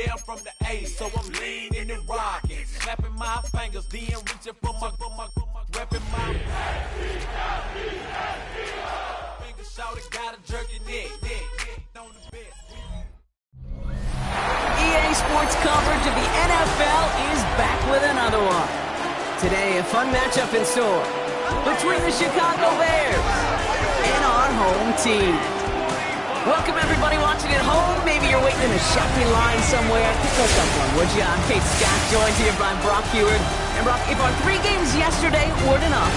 yeah, I'm from the A, so I'm leaning and rocking, snapping my fingers, then reaching for my repping my fingers, shouted, got a jerky neck, on the bed. EA Sports coverage of the NFL is back with another one. Today, a fun matchup in store between the Chicago Bears and our home team. Welcome everybody watching at home. Maybe you're waiting in a shopping line somewhere. Pick us up one, would you? I'm Kate Scott, joined here by Brock Heward. And Brock, if our 3 games yesterday weren't enough,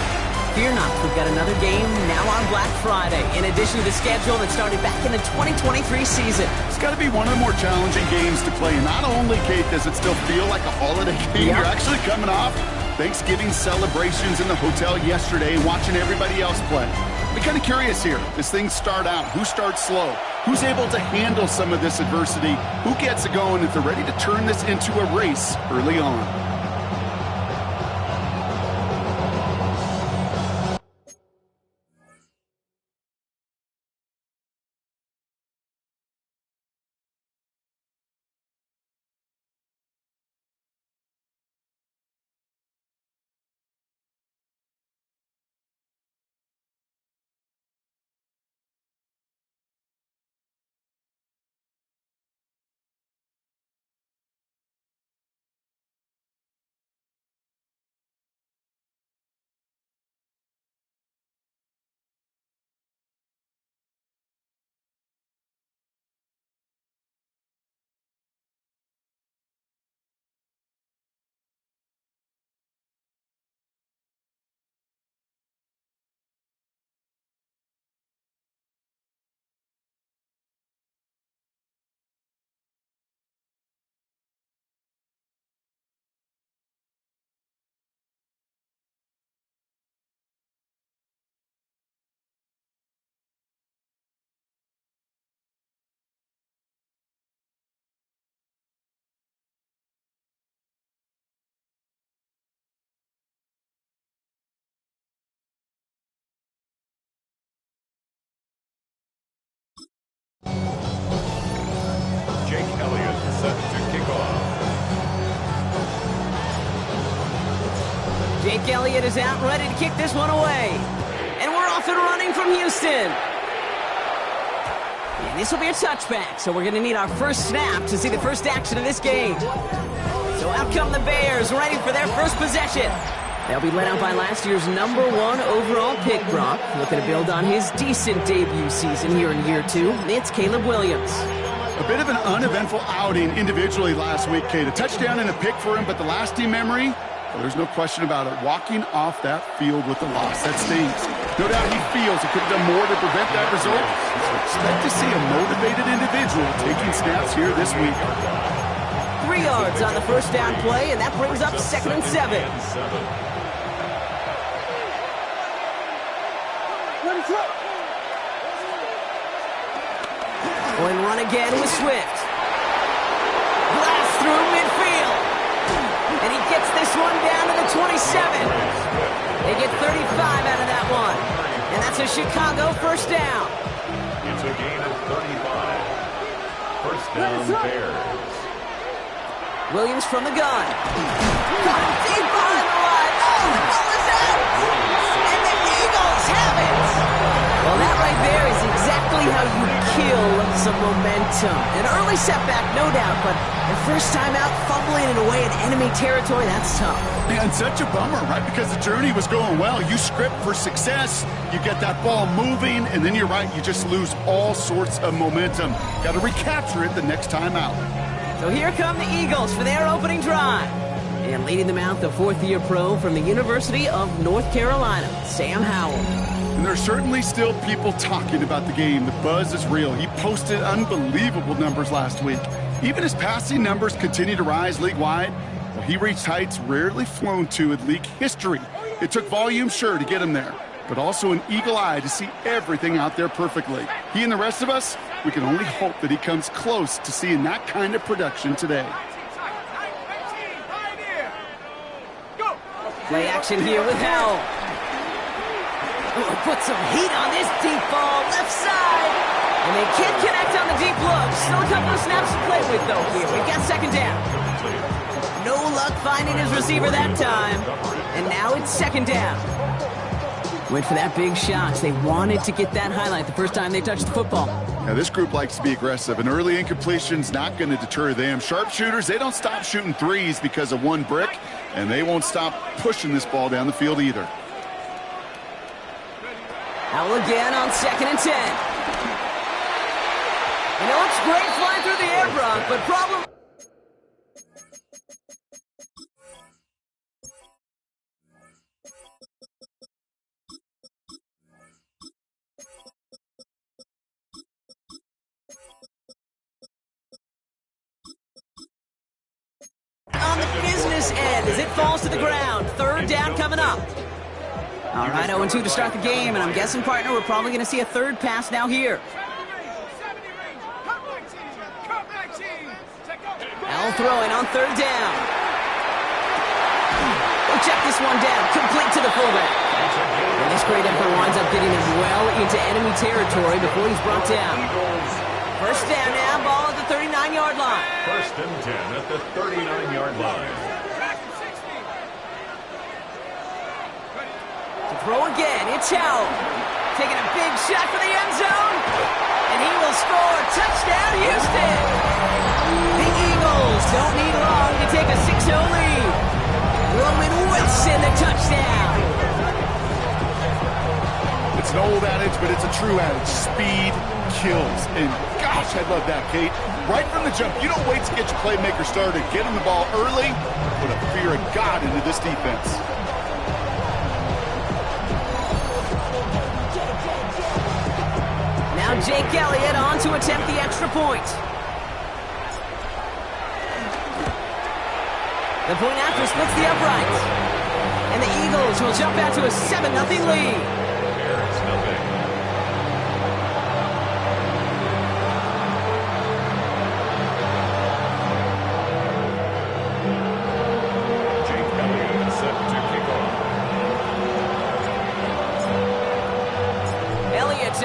fear not, we've got another game now on Black Friday, in addition to the schedule that started back in the 2023 season. It's got to be one of the more challenging games to play. And not only, Kate, does it still feel like a holiday game, You're actually coming off Thanksgiving celebrations in the hotel yesterday and watching everybody else play. I'm kind of curious here as things start out. Who starts slow? Who's able to handle some of this adversity? Who gets it going if they're ready to turn this into a race early on? Jake Elliott is out, ready to kick this one away. And we're off and running from Houston. And this will be a touchback, so we're going to need our first snap to see the first action of this game. So out come the Bears, ready for their first possession. They'll be led out by last year's #1 overall pick, Brock. Looking to build on his decent debut season here in year 2. It's Caleb Williams. A bit of an uneventful outing individually last week, Kate. A touchdown and a pick for him, but the lasting memory, well, there's no question about it. Walking off that field with the loss, that stings. No doubt he feels he could have done more to prevent that result. So expect to see a motivated individual taking snaps here this week. 3 yards on the first down play, and that brings up 2nd and 7. Going run again with Swift. Blast through midfield. And he gets this one down to the 27. They get 35 out of that one. And that's a Chicago first down. It's a gain of 35. First down, Bears. Williams from the gun. Deep behind the line. Oh, what was that? And the Eagles have it. Well, that right there is exactly how you kill some momentum. An early setback, no doubt, but the first time out, fumbling it away in enemy territory, that's tough. And such a bummer, right? Because the journey was going well. You script for success, you get that ball moving, and then you're right, you just lose all sorts of momentum. Got to recapture it the next time out. So here come the Eagles for their opening drive. And leading them out, the 4th-year pro from the University of North Carolina, Sam Howell. And there's certainly still people talking about the game. The buzz is real. He posted unbelievable numbers last week. Even his passing numbers continue to rise league-wide. Well, he reached heights rarely flown to in league history. It took volume, sure, to get him there, but also an eagle eye to see everything out there perfectly. He and the rest of us, we can only hope that he comes close to seeing that kind of production today. Play action here with Howell. Oh, put some heat on this deep ball, left side. And they can't connect on the deep look. Still a couple of snaps to play with, though, here. We've got second down. No luck finding his receiver that time. And now it's second down. Went for that big shot. They wanted to get that highlight the first time they touched the football. Now, this group likes to be aggressive. An early incompletion's not going to deter them. Sharpshooters, they don't stop shooting threes because of one brick, and they won't stop pushing this ball down the field either. Howell again on 2nd and 10. And it looks great flying through the air, Brock, but problem... on the business end as it falls to the ground. Third down coming up. All right, 0-2 to start the game, and I'm guessing, partner, we're probably going to see a third pass now here. Al throwing on third down. We'll check this one down, complete to the fullback. And this great effort winds up getting him well into enemy territory before he's brought down. First down now, ball at the 39-yard line. First and 10 at the 39-yard line. To throw again, it's Howell. Taking a big shot for the end zone. And he will score. Touchdown, Houston. The Eagles don't need long to take a 6-0 lead. Roman Wilson, the touchdown. It's an old adage, but it's a true adage. Speed kills. And gosh, I love that, Kate. Right from the jump, you don't wait to get your playmaker started. Get him the ball early. Put a fear of God into this defense. Now Jake Elliott on to attempt the extra point. The point after splits the uprights. And the Eagles will jump out to a 7-0 lead.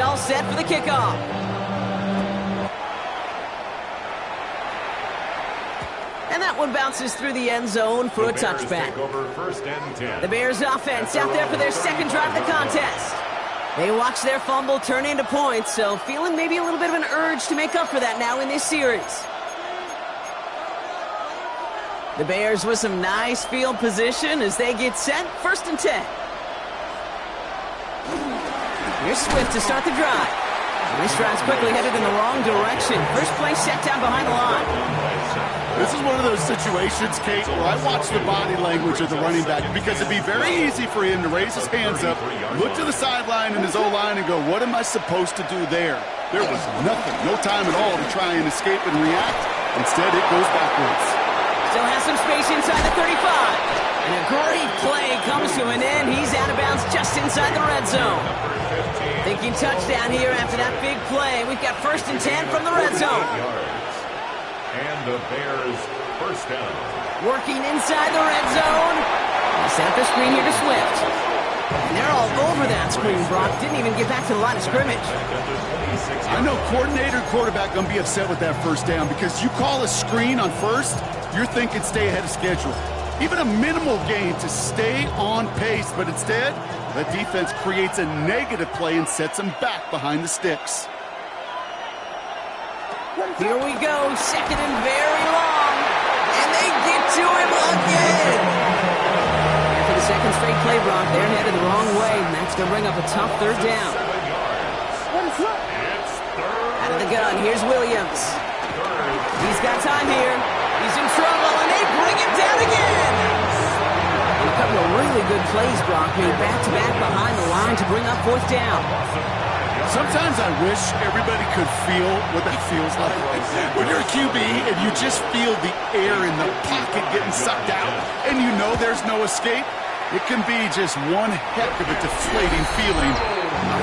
All set for the kickoff. And that one bounces through the end zone for a touchback. The Bears offense out there for their second drive of the contest. They watch their fumble turn into points, so feeling maybe a little bit of an urge to make up for that now in this series. The Bears with some nice field position as they get set. First and 10. Here's Swift to start the drive. This drive's quickly headed in the wrong direction. First play set down behind the line. This is one of those situations, Kate, where I watch the body language of the running back because it'd be very easy for him to raise his hands up, look to the sideline in his O-line and go, what am I supposed to do there? There was nothing, no time at all to try and escape and react. Instead, it goes backwards. Still has some space inside the 35. And a great play comes to an end. He's out of bounds just inside the red zone. Thinking touchdown here after that big play. We've got first and 10 from the red zone. And the Bears first down. Working inside the red zone. They set up the screen here to Swift. And they're all over that screen, Brock. Didn't even get back to the line of scrimmage. I know coordinator and quarterback going to be upset with that first down because you call a screen on first, you're thinking stay ahead of schedule. Even a minimal gain to stay on pace, but instead, the defense creates a negative play and sets them back behind the sticks. Here we go, second and very long, and they get to him again. After the second straight play, Brock, they're headed the wrong way, and that's going to bring up a tough third down. Out of the gun, here's Williams. He's got time here. He's in trouble, and they bring him down again. And a couple of really good plays, Brock, made back-to-back behind the line to bring up fourth down. Sometimes I wish everybody could feel what that feels like. When you're a QB and you just feel the air in the pocket getting sucked out, and you know there's no escape, it can be just one heck of a deflating feeling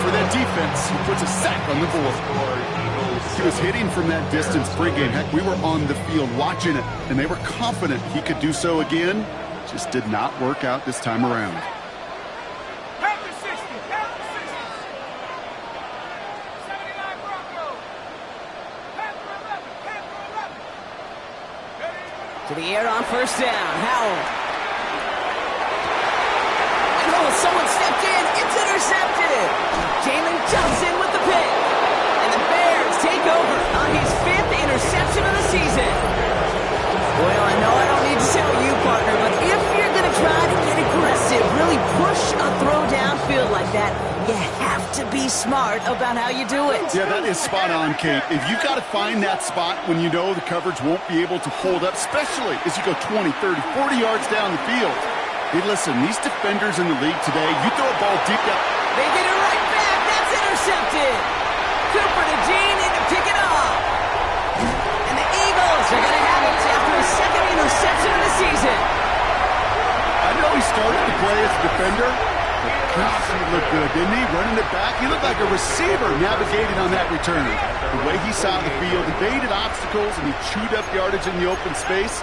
for that defense who puts a sack on the board. He was hitting from that distance pregame. Heck, we were on the field watching it, and they were confident he could do so again. Just did not work out this time around. To the air on first down. Howell. And oh, someone stepped in. It's intercepted. Jalen Johnson with the pick. And the Bears take over on his 5th interception of the season. Well, I know I don't need to tell you, partner, but if you're going to try to get aggressive, really push a throw downfield like that, you have to be smart about how you do it. Yeah, that is spot on, Kate. If you've got to find that spot when you know the coverage won't be able to hold up, especially as you go 20, 30, 40 yards down the field. Hey, listen, these defenders in the league today, you throw a ball deep down. They get it right back. That's intercepted. Cooper to Gene in to pick it up. And the Eagles are going to have it after his 2nd interception of the season. I know he started to play as a defender, but gosh, he looked good, didn't he? Running it back, he looked like a receiver navigating on that return. The way he saw the field, evaded obstacles, and he chewed up yardage in the open space.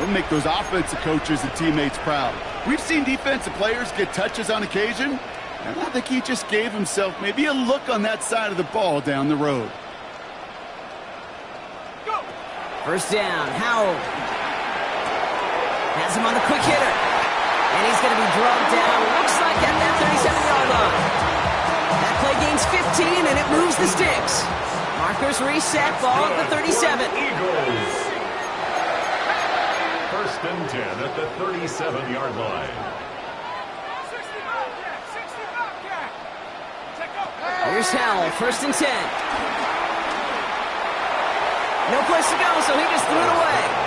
It'll make those offensive coaches and teammates proud. We've seen defensive players get touches on occasion, and I think he just gave himself maybe a look on that side of the ball down the road. First down, Howell. Has him on the quick hitter. And he's going to be drugged down, looks like at that 37-yard line. That play gains 15, and it moves the sticks. Markers reset, ball at the 37. Eagles. First and 10 at the 37-yard line. Here's Howell, first and 10. No place to go, so he just threw it away.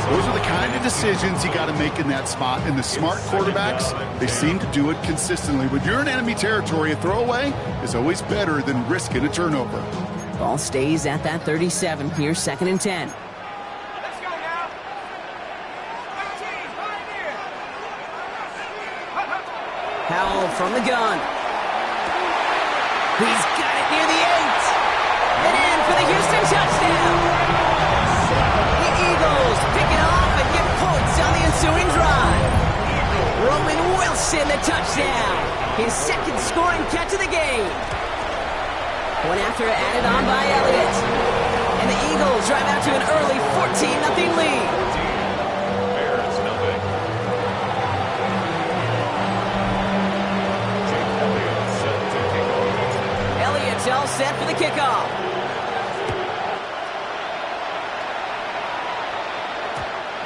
Those are the kind of decisions you got to make in that spot. And the smart quarterbacks, they seem to do it consistently. When you're in enemy territory, a throwaway is always better than risking a turnover. Ball stays at that 37. Here's 2nd and 10. Howell from the gun. He's got it near the 8. And in for the Houston touchdown. The Eagles pick it off and get points on the ensuing drive. Roman Wilson, the touchdown. His 2nd scoring catch of the game. One after added on by Elliott. And the Eagles drive out to an early 14-0 lead. All set for the kickoff.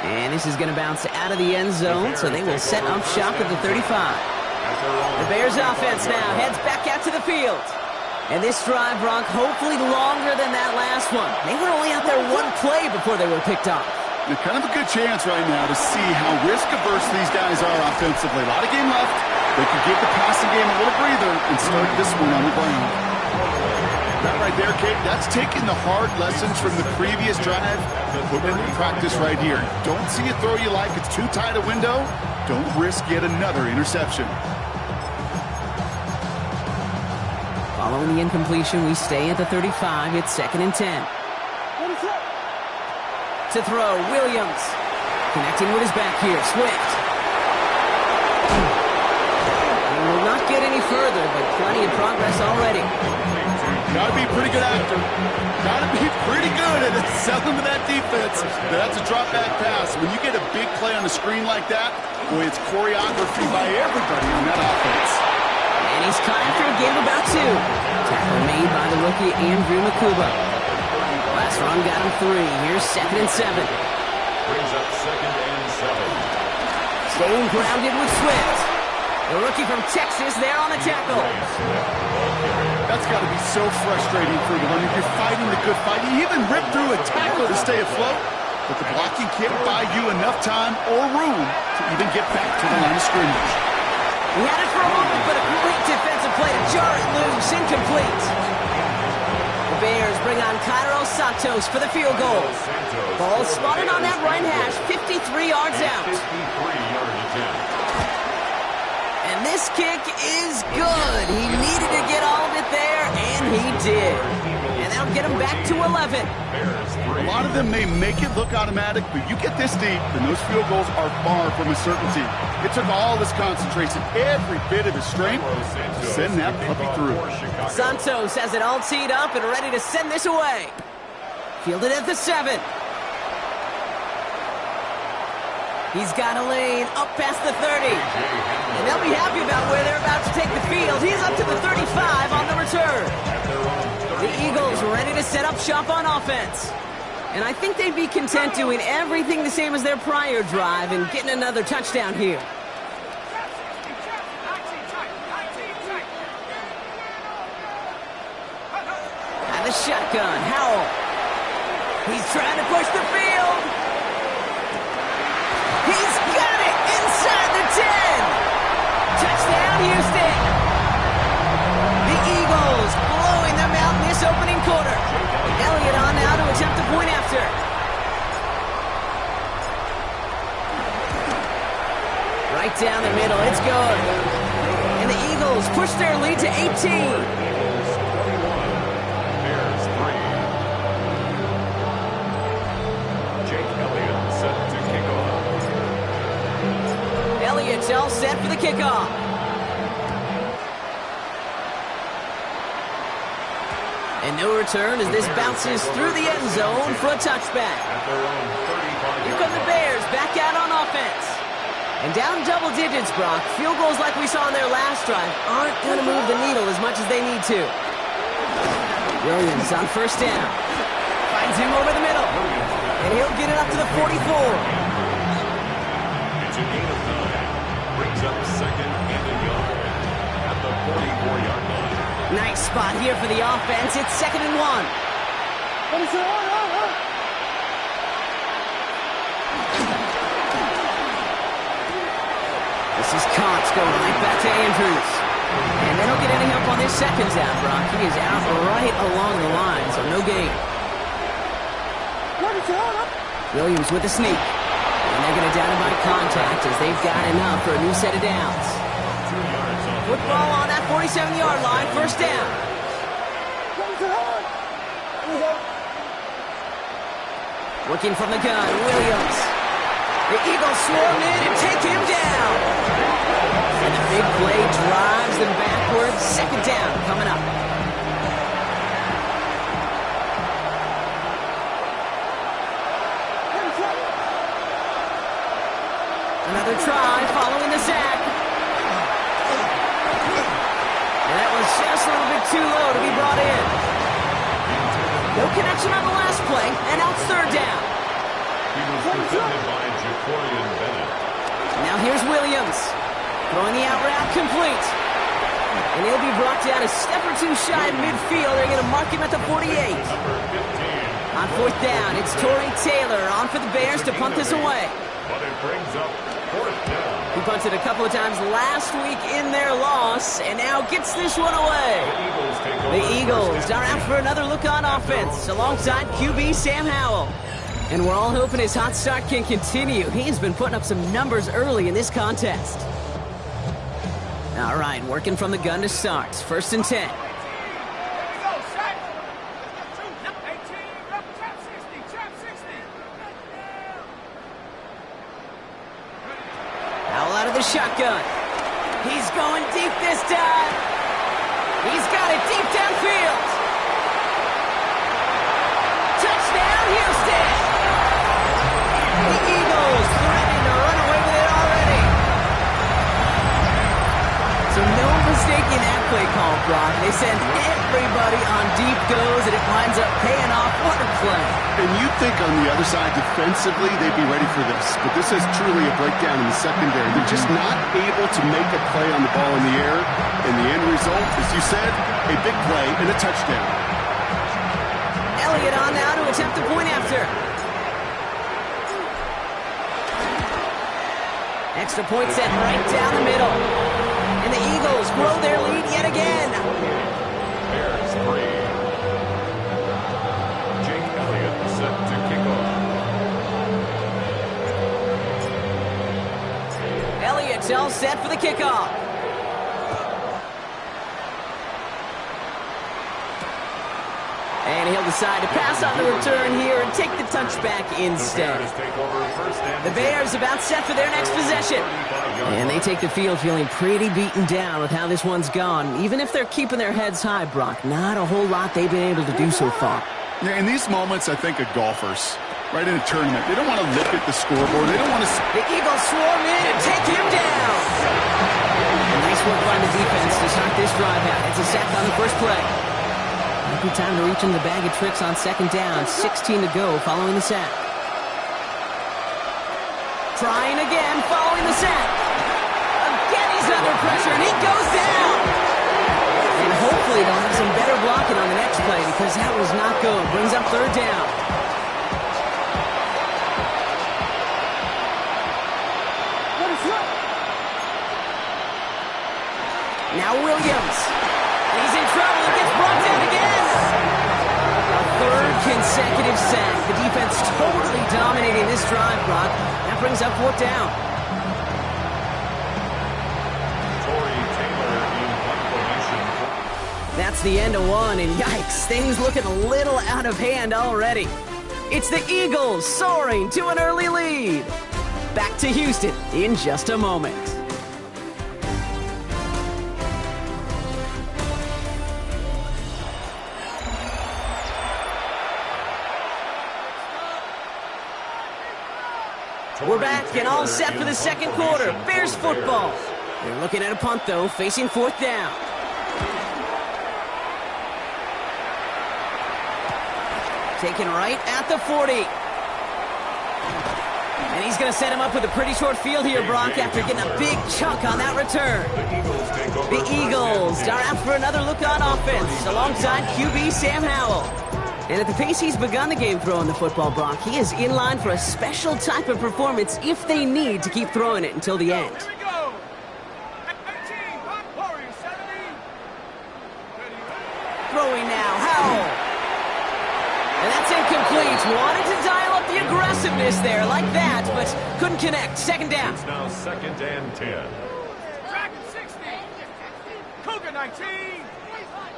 And this is going to bounce out of the end zone, so they will set up shop at the 35. The Bears offense now heads back out to the field. And this drive, Brock, hopefully longer than that last one. They were only out there one play before they were picked off. They're kind of a good chance right now to see how risk-averse these guys are offensively. A lot of game left. They could give the passing game a little breather and start this one on the ground. That right there, Kate, that's taking the hard lessons from the previous drive, put it into practice right here. Don't see a throw you like, it's too tight a window. Don't risk yet another interception. Following the incompletion, we stay at the 35. It's 2nd and 10. To throw, Williams. Connecting with his back here, Swift. He will not get any further, but plenty of progress already. Got to be a pretty good actor. Got to be pretty good at selling to that defense. That's a drop-back pass. When you get a big play on the screen like that, boy, it's choreography by everybody on that offense. And he's caught after a game about 2. Tackle made by the rookie Andrew Makuba. Last run got him 3. Here's 2nd and 7. Brings up 2nd and 7. Staying grounded with Swift. The rookie from Texas there on the tackle. That's got to be so frustrating for you. I mean, you're fighting the good fight. You even rip through a tackle to stay afloat, but the blocking can't buy you enough time or room to even get back to the line of scrimmage. He had it for a moment, but a great defensive play to jar it loose. Incomplete. The Bears bring on Cairo Santos for the field goal. Ball spotted on that right hash, 53 yards out. 53-yard attempt. And this kick is good. He needed to get all of it there, and he did. And that now get them back to 11. A lot of them may make it look automatic, but you get this deep, and those field goals are far from a certainty. It took all his concentration, every bit of his strength, to send that puppy through. Santos has it all teed up and ready to send this away. Fielded at the 7. He's got a lane up past the 30. And they'll be happy about where they're about to take the field. He's up to the 35 on the return. The Eagles ready to set up shop on offense. And I think they'd be content doing everything the same as their prior drive and getting another touchdown here. And the shotgun, Howell. He's trying to push the field. He's got it inside the 10. Touchdown, Houston. The Eagles blowing them out in this opening quarter. Elliott on now to attempt the point after. Right down the middle, it's good. And the Eagles push their lead to 18. Elliott's all set for the kickoff. And no return as this bounces through the end zone for a touchback. Here come the Bears back out on offense. And down double digits, Brock. Field goals like we saw in their last drive aren't going to move the needle as much as they need to. Williams on first down. Finds him over the middle. And he'll get it up to the 44. It's a gain of 9. Brings up second and a yard at the 44-yard line. Nice spot here for the offense. It's 2nd and 1. This is Cox going right back to Andrews. And they don't get any help on this second down, Brock. He is out right along the line, so no gain. Williams with a sneak. And they're going to down him by contact as they've got enough for a new set of downs. Football on that 47-yard line, first down. Working from the gun, Williams. The Eagles swarm in and take him down. And the big play drives them backwards. Second down coming up. Another try following the sack. And that was just a little bit too low to be brought in. No connection on the last play, and now it's third down. He was defended by Jacorian Bennett. Now here's Williams. Throwing the out route complete. And he'll be brought down a step or two shy of midfield. They're going to mark him at the 48. On fourth down, it's Torrey Taylor on for the Bears to punt this away. But it brings up fourth down. He punted a couple of times last week in their loss, and now gets this one away. The Eagles are out for another look on offense alongside QB Sam Howell. And we're all hoping his hot start can continue. He has been putting up some numbers early in this contest. All right, working from the gun to start. 1st and 10. Howell out of the shotgun. He's going deep this time. He's got it deep downfield. Touchdown, Houston. The Eagles threatening to run away with it already. So no mistaking that play call, Brock. They send everybody on deep goes, and it winds up paying off. What a play. And you'd think on the other side, defensively, they'd be ready for this. But this is truly a breakdown in the secondary. They're just not able to make a play on the ball in the air. And the end result, as you said, a big play and a touchdown. Elliott on now to attempt the point after. Extra point set right down the middle. And the Eagles grow their lead yet again. Bears 3. Jake Elliott set to kick off. Elliott's all set for the kickoff. And he'll decide to pass on the return here and take the touchback instead. The Bears about set for their next possession. And they take the field feeling pretty beaten down with how this one's gone. Even if they're keeping their heads high, Brock, not a whole lot they've been able to do so far. Yeah, in these moments, I think of golfers. Right in a tournament. They don't want to look at the scoreboard. They don't want to... The Eagles swarm in and take him down. And nice work by the defense to start this drive out. It's a sack on the first play. Might be time to reach into the bag of tricks on second down. 16 to go following the sack. Trying again following the sack. Again he's under pressure and he goes down. And hopefully they'll have some better blocking on the next play because that was not good. Brings up third down. Now Williams. He's in trouble and gets brought down again. A third consecutive sack. The defense totally dominating this drive, Brock. That brings up fourth down. That's the end of one, and yikes, things looking a little out of hand already. It's the Eagles soaring to an early lead. Back to Houston in just a moment. We're back and all set for the second quarter. Bears football. They're looking at a punt, though, facing fourth down. Taken right at the 40. And he's going to set him up with a pretty short field here, Brock, after getting a big chunk on that return. The Eagles are out for another look on offense alongside QB Sam Howell. And at the pace he's begun the game throwing the football, Brock, he is in line for a special type of performance if they need to keep throwing it until the end. Here we go. 18, Warriors 70. Throwing now, Howell. And that's incomplete. Wanted to dial up the aggressiveness there like that, but couldn't connect. Second down. It's now second and 10. Dragon 60. Cougar 19.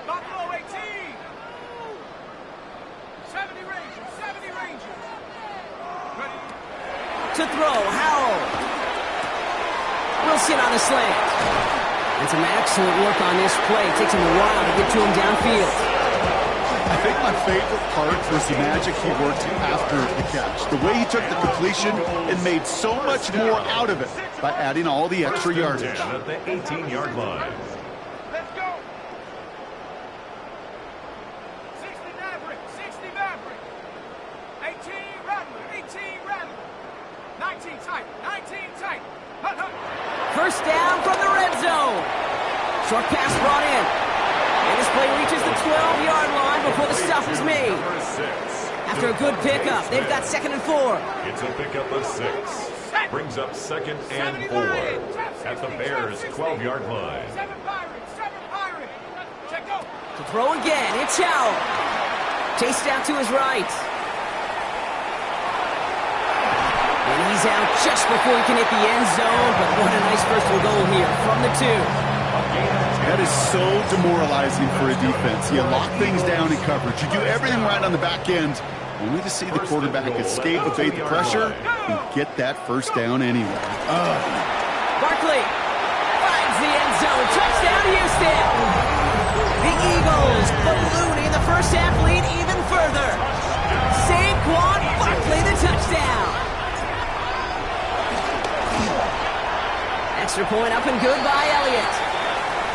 Buffalo 18. 70 Rangers, 70 Rangers. Ready? To throw, Howell. Wilson on a slant. And some excellent work on this play. Takes him a while to get to him downfield. I think my favorite part was the magic he worked after the catch. The way he took the completion and made so much more out of it by adding all the extra yardage. At the 18-yard line. Let's go. 60 Maverick, 60 Maverick. 18 Rattler, 18 Rattler. 19 tight, 19 tight. Hut, hut. First down from the red zone. Short pass brought in. And this play reaches the 12-yard line before the stop is made. Number 6. After a good pickup, they've got second and 4. It's a pickup of 6. Brings up second and 4 at the Bears' 12-yard line. 7 Pirates, 7 Pirates. Check go. To throw again, it's Howell. Chased out to his right. And he's out just before he can hit the end zone, but what a nice first and goal here from the 2. That is so demoralizing for a defense. You lock things down in coverage. You do everything right on the back end, only to see the quarterback escape, evade the pressure, and get that first down anyway. Barkley finds the end zone. Touchdown, Houston. The Eagles ballooning the first half lead even further. Saquon Barkley, the touchdown. Extra point up and good by Elliott.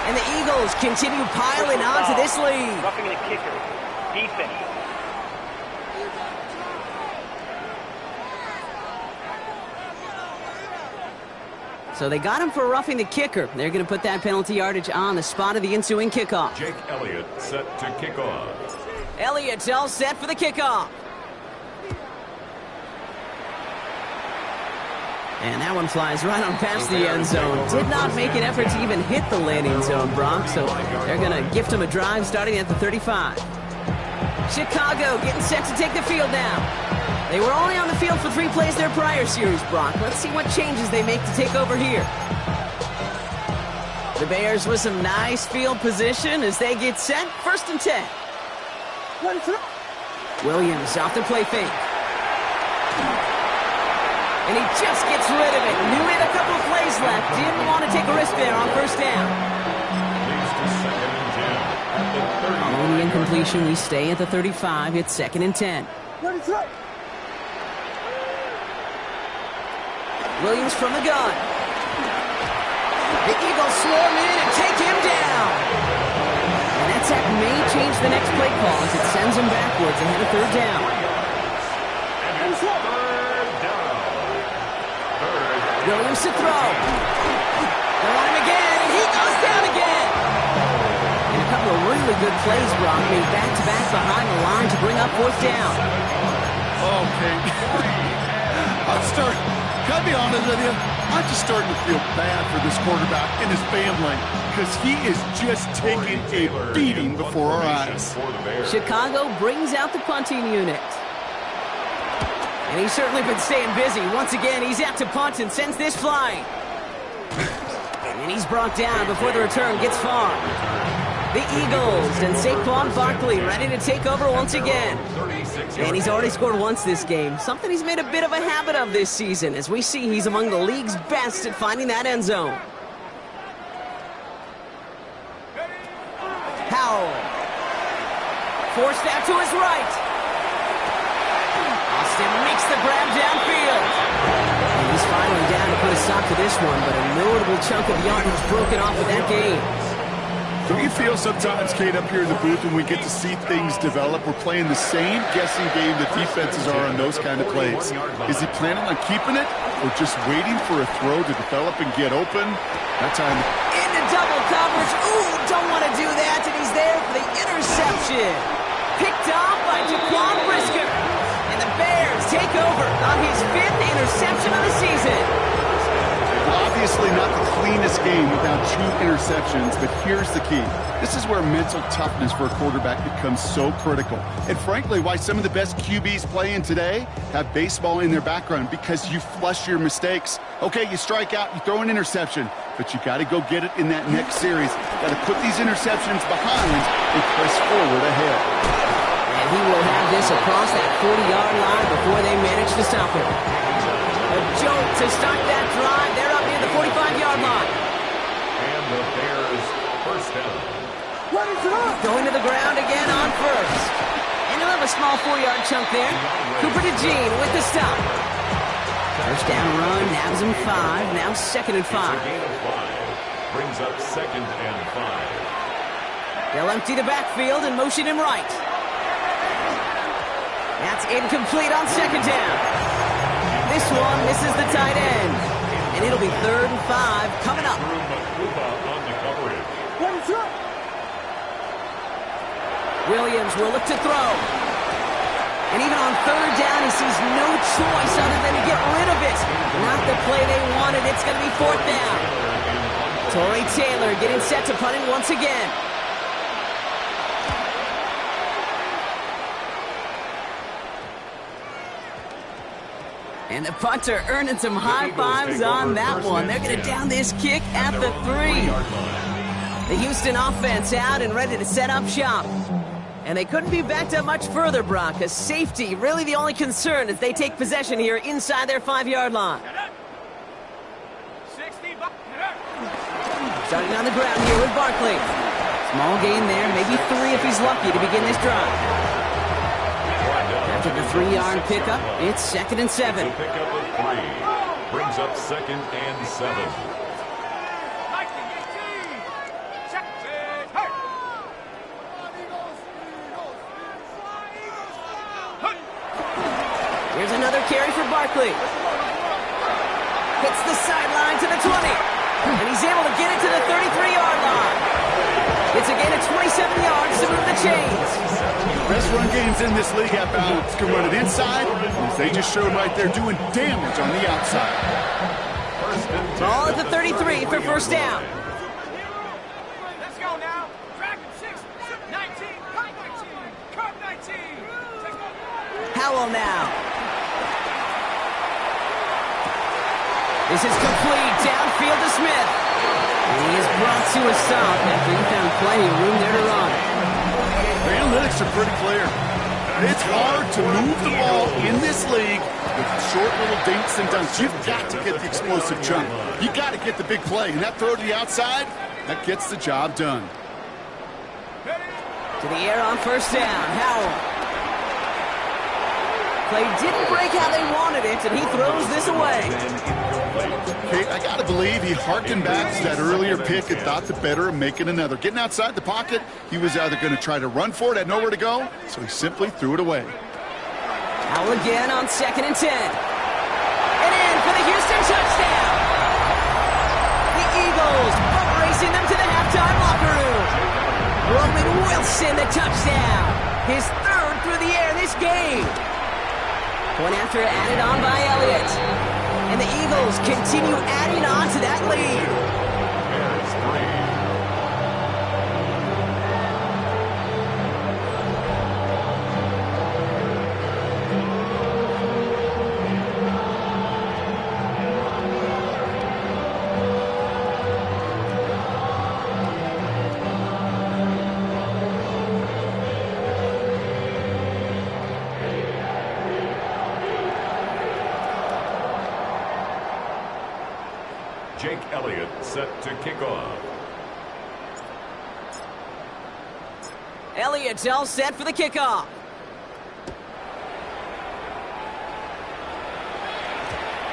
And the Eagles continue piling on to this lead. Roughing the kicker. Defense. So they got him for roughing the kicker. They're going to put that penalty yardage on the spot of the ensuing kickoff. Jake Elliott set to kick off. Elliott's all set for the kickoff. And that one flies right on past the end zone. Did not make an effort to even hit the landing zone, Brock. So they're going to gift him a drive starting at the 35. Chicago getting set to take the field now. They were only on the field for 3 plays their prior series, Brock. Let's see what changes they make to take over here. The Bears with some nice field position as they get set. First and 10. Williams off the play fake. And he just gets rid of it. Knew he had a couple of plays left. Didn't want to take a risk there on first down. Leads to 2nd and 10 at the 30. Following the incompletion, we stay at the 35. It's 2nd and 10. Williams from the gun. The Eagles swarm in and take him down. And that sack may change the next play call as it sends him backwards ahead of 3rd down. And it's 3rd down. Williams to throw. They're on him again, and he goes down again. And a couple of really good plays, Brock, made back-to-back behind the line to bring up 4th down. Okay. Can I be honest with you? I'm just starting to feel bad for this quarterback and his family because he is just taking a beating before our eyes. Chicago brings out the punting unit. And he's certainly been staying busy. Once again, he's out to punt and sends this flying. And he's brought down before the return gets far. The Eagles and Saquon Barkley ready to take over once again. And he's already scored once this game, something he's made a bit of a habit of this season. As we see, he's among the league's best at finding that end zone. Howell. Forced out to his right. Austin makes the grab downfield. And he's finally down to put a stop to this one, but a notable chunk of yardage broken off of that game. Don't you feel sometimes, Kate, up here in the booth when we get to see things develop, we're playing the same guessing game the defenses are on those kind of plays? Is he planning on keeping it or just waiting for a throw to develop and get open? That time. Into double coverage. Ooh, don't want to do that. And he's there for the interception. Picked off by Jaquan Brisker. And the Bears take over on his 5th interception of the season. Obviously not the cleanest game without 2 interceptions, but here's the key. This is where mental toughness for a quarterback becomes so critical. And frankly, why some of the best QBs playing today have baseball in their background, because you flush your mistakes. Okay, you strike out, you throw an interception, but you got to go get it in that next series. Got to put these interceptions behind and press forward ahead. And he will have this across that 40-yard line before they manage to stop him. A jolt to start that drive. They're up near the 45-yard line. And the Bears first down. Going to the ground again on first. And he'll have a small 4-yard chunk there. Cooper to Jean with the stop. First down run, nabs him 5. Now 2nd and 5. It's a gain of 5. Brings up 2nd and 5. They'll empty the backfield and motion him right. That's incomplete on 2nd down. This one misses the tight end. And it'll be 3rd and 5 coming up. Williams will look to throw. And even on 3rd down, he sees no choice other than to get rid of it. Not the play they wanted. It's going to be 4th down. Torrey Taylor getting set to punt it once again. And the punter earning some high fives on that one. They're going to down this kick at the 3. The Houston offense out and ready to set up shop. And they couldn't be backed up much further, Brock. A safety, really the only concern as they take possession here inside their 5-yard line. Starting on the ground here with Barkley. Small gain there, maybe 3 if he's lucky to begin this drive. After the 3-yard pickup, it's 2nd and 7. The pickup of 3 brings up 2nd and 7. Here's another carry for Barkley. Hits the sideline to the 20. And he's able to get it to the 33-yard line. It's a gain of 27 yards to move the chains. Best run games in this league have balance. Can run it inside, as they just showed right there, doing damage on the outside. Ball at the 33 for first down. Let's go now. Dragon 6, 19, cut 19, cut 19. Howell now. This is complete. Downfield to Smith. And he is brought to a stop after he found plenty of room there to run. The analytics statistics are pretty clear. It's hard to move the ball in this league with short little dinks and dunks. You've got to get the explosive jump. You got to get the big play. And that throw to the outside, that gets the job done. To the air on first down. Howell. Play didn't break how they wanted it, and he throws this away. Kate, I got to believe he harkened back to that earlier pick and thought the better of making another. Getting outside the pocket, he was either going to try to run for it, had nowhere to go, so he simply threw it away. Howell again on 2nd and 10. And in for the Houston touchdown. The Eagles boat racing them to the halftime locker room. Roman Wilson, the touchdown. His 3rd through the air this game. Point after added on by Elliott. And the Eagles continue adding on to that lead. Jake Elliott set to kick off. Elliott's all set for the kickoff.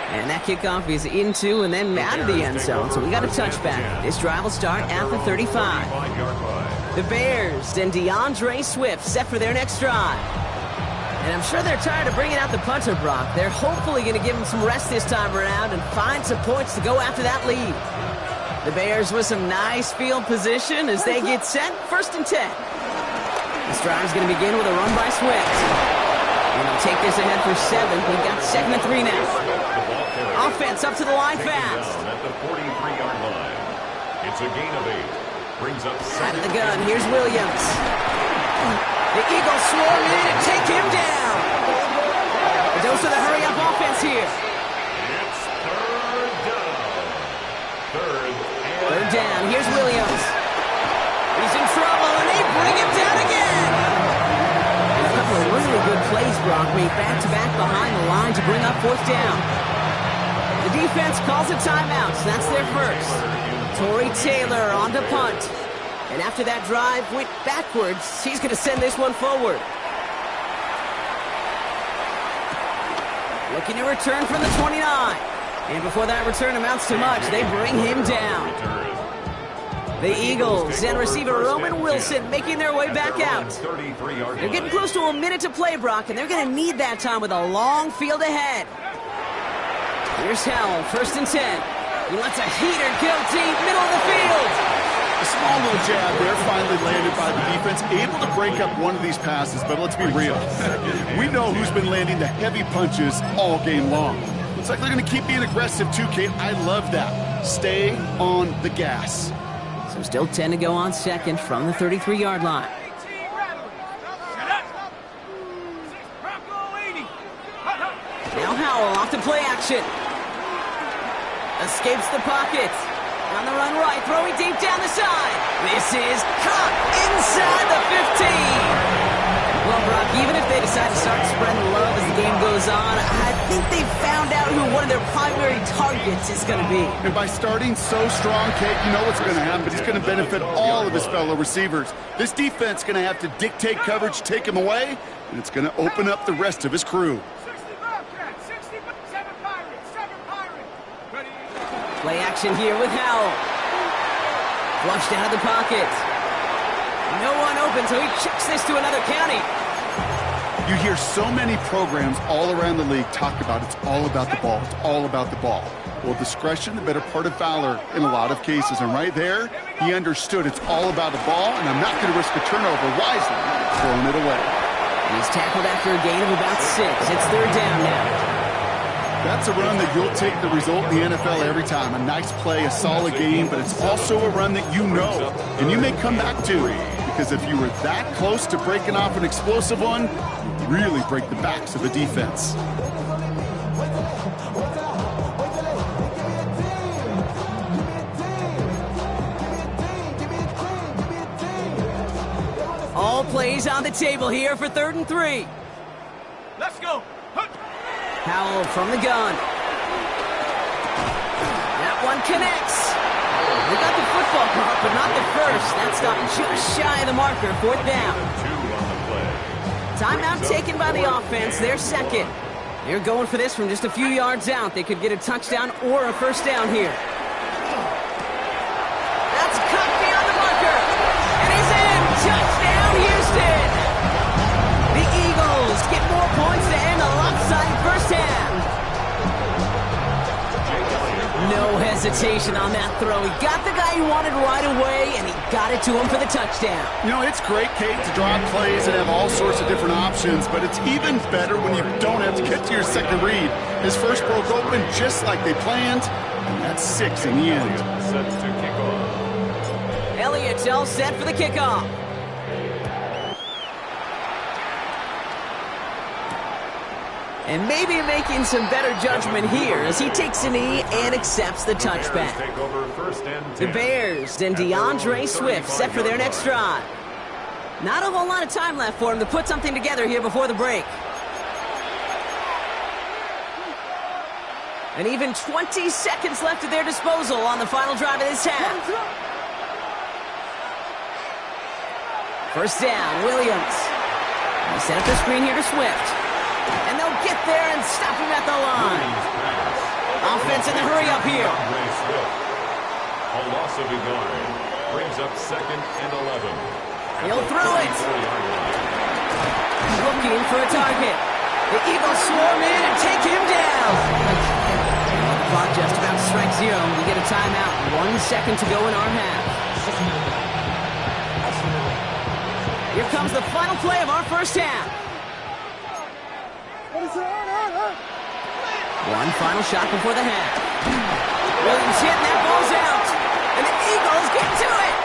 And that kickoff is into and then out of the end zone, so we got a touchback. This drive will start at the 35. The Bears and DeAndre Swift set for their next drive. And I'm sure they're tired of bringing out the punter, Brock. They're hopefully going to give him some rest this time around and find some points to go after that lead. The Bears with some nice field position as they get set. 1st and 10. This drive is going to begin with a run by Swift. And they'll take this ahead for 7. We've got 2nd and 3 now. Offense up to the line fast. At the 43-yard line. It's a gain of 8. Brings up out of the gun. Here's Williams. The Eagles swarm in and take him down. A dose of the hurry-up offense here. It's 3rd down. 3rd down. Here's Williams. He's in trouble, and they bring him down again. And a couple of really good plays, Brock, made back-to-back behind the line to bring up 4th down. The defense calls a timeout, so that's their first. Torrey Taylor on to punt. And after that drive went backwards, he's going to send this one forward. Looking to return from the 29. And before that return amounts to much, they bring him down. The Eagles and receiver Roman Wilson making their way back out. They're getting close to a minute to play, Brock, and they're going to need that time with a long field ahead. Here's Howell, 1st and 10. He lets a heater go deep, middle of the field. A small little jab there finally landed by the defense, able to break up one of these passes, but let's be real. We know who's been landing the heavy punches all game long. Looks like they're going to keep being aggressive too, Kate. I love that. Stay on the gas. So still 10 to go on 2nd from the 33-yard line. Now Howell off to play action. Escapes the pocket. On the run right, throwing deep down the side. This is caught inside the 15. Well, Brock, even if they decide to start spreading the love as the game goes on, I think they've found out who one of their primary targets is going to be. And by starting so strong, Kate, you know what's going to happen. He's going to benefit all of his fellow receivers. This defense is going to have to dictate coverage, take him away, and it's going to open up the rest of his crew. Play action here with Howell. Flushed out of the pocket. No one open, so he kicks this to another county. You hear so many programs all around the league talk about it's all about the ball. It's all about the ball. Well, discretion, the better part of valor in a lot of cases. And right there, he understood it's all about the ball, and I'm not going to risk a turnover wisely, throwing it away. And he's tackled after a gain of about 6. It's 3rd down now. That's a run that you'll take the result in the NFL every time. A nice play, a solid game, but it's also a run that you know, and you may come back to. Because if you were that close to breaking off an explosive one, you really break the backs of the defense. All All plays on the table here for 3rd and 3. Let's go. Hunt. Howell from the gun. That one connects. They got the football caught, but not the first. That stopped just shy of the marker. 4th down. 2 on the play. Timeout taken by the offense. Their second. They're going for this from just a few yards out. They could get a touchdown or a first down here. That's cut beyond the marker. And he's in. Touchdown, Houston. The Eagles get more points to end a lopsided first half. No hesitation on that throw. He got the guy he wanted right away, and he got it to him for the touchdown. You know, it's great, Kate, to draw plays and have all sorts of different options, but it's even better when you don't have to get to your second read. His first broke open just like they planned, and that's 6 in the end. Set to kick off. Elliott's all set for the kickoff. And maybe making some better judgment here as he takes a knee and accepts the touchback. Take over 1st and 10. The Bears and DeAndre Swift set for their next drive. Not a whole lot of time left for him to put something together here before the break. And even 20 seconds left at their disposal on the final drive of this half. First down, Williams. He set up the screen here to Swift. And they'll get there and stop him at the line. Offense in the hurry up here. A loss of a yard brings up 2nd and 11. He'll throw it. Looking for a target. The Eagles swarm in and take him down. The clock just about strikes 0. We get a timeout. 1 second to go in our half. Here comes the final play of our first half. One final shot before the half. Williams hit, and that ball's out. And the Eagles get to it.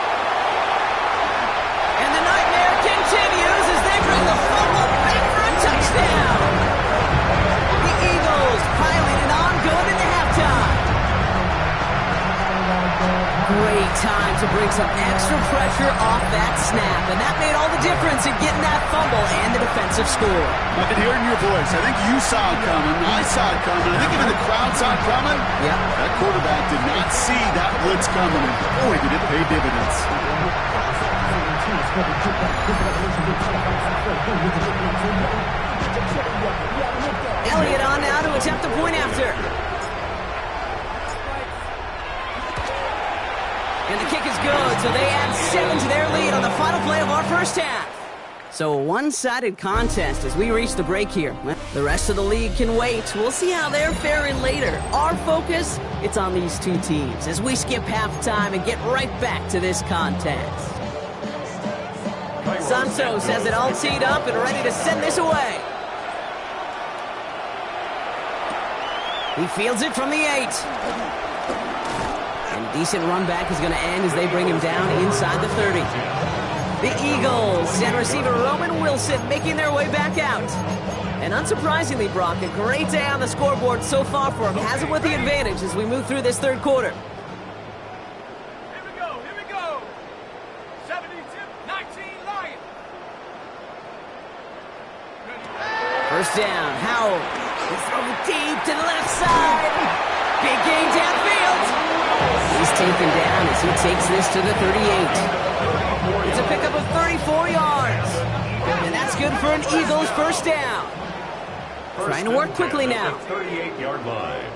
And the nightmare continues as they bring the fumble back for a touchdown. The Eagles piling it on going into halftime. Great time to bring some extra pressure off that snap. And that made all the difference in getting that fumble and the defensive score. I can hear it in your voice. I think you saw it coming. I saw it coming. I think even the crowd saw it coming. Yep. That quarterback did not see that blitz coming. And boy, did it pay dividends. Elliott on now to attempt the point after. And the kick is good, so they add 7 to their lead on the final play of our first half. So a one-sided contest as we reach the break here. The rest of the league can wait. We'll see how they're faring later. Our focus, it's on these two teams as we skip halftime and get right back to this contest. Santos has it all teed up and ready to send this away. He fields it from the 8. And a decent run back is going to end as they bring him down inside the 30. The Eagles and receiver Roman Wilson making their way back out. And unsurprisingly, Brock, a great day on the scoreboard so far for him. Has him with the advantage as we move through this third quarter. Here we go. 72-19 Lions. First down, Howell. He's thrown deep to the left side. Big gain downfield. He's taken down as he takes this to the 38. It's a pickup of 34 yards. And that's good for an Eagles first down. Trying to work quickly now. 38-yard line.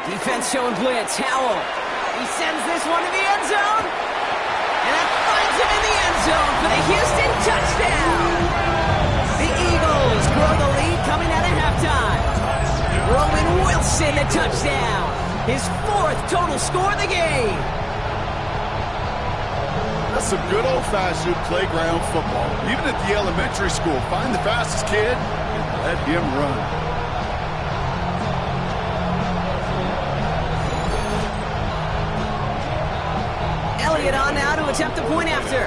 Defense showing blitz. Howell. He sends this one to the end zone. And that finds him in the end zone for the Houston touchdown. The Eagles grow the lead coming out of halftime. Roman Wilson, a touchdown. His 4th total score of the game. That's some good old-fashioned playground football. Even at the elementary school, find the fastest kid and let him run. Elliott on now to attempt the point after.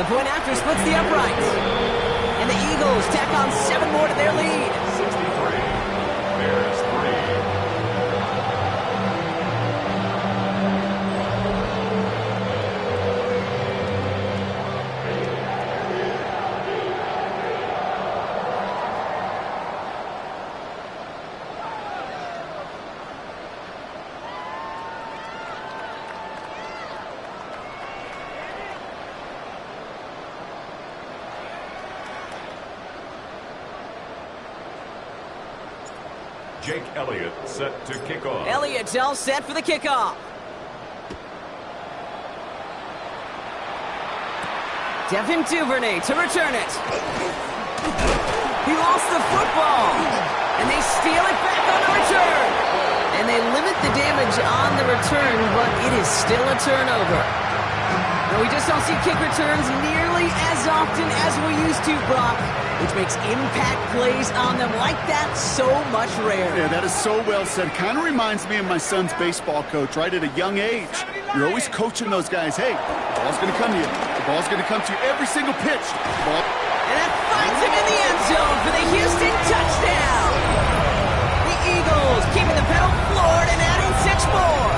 The point after splits the uprights. And the Eagles tack on 7 more to their lead. 63. Bears 3. Jake Elliott set to kick off. Elliott's all set for the kickoff. Devin Duvernay to return it. He lost the football. And they steal it back on the return. And they limit the damage on the return, but it is still a turnover. Now, we just don't see kick returns nearly as often as we used to, Brock, which makes impact plays on them like that so much rarer. Yeah, that is so well said. Kind of reminds me of my son's baseball coach, right? At a young age, you're always coaching those guys, hey, the ball's going to come to you. The ball's going to come to you every single pitch. And that finds him in the end zone for the Houston touchdown. The Eagles keeping the pedal floored and adding 6 more.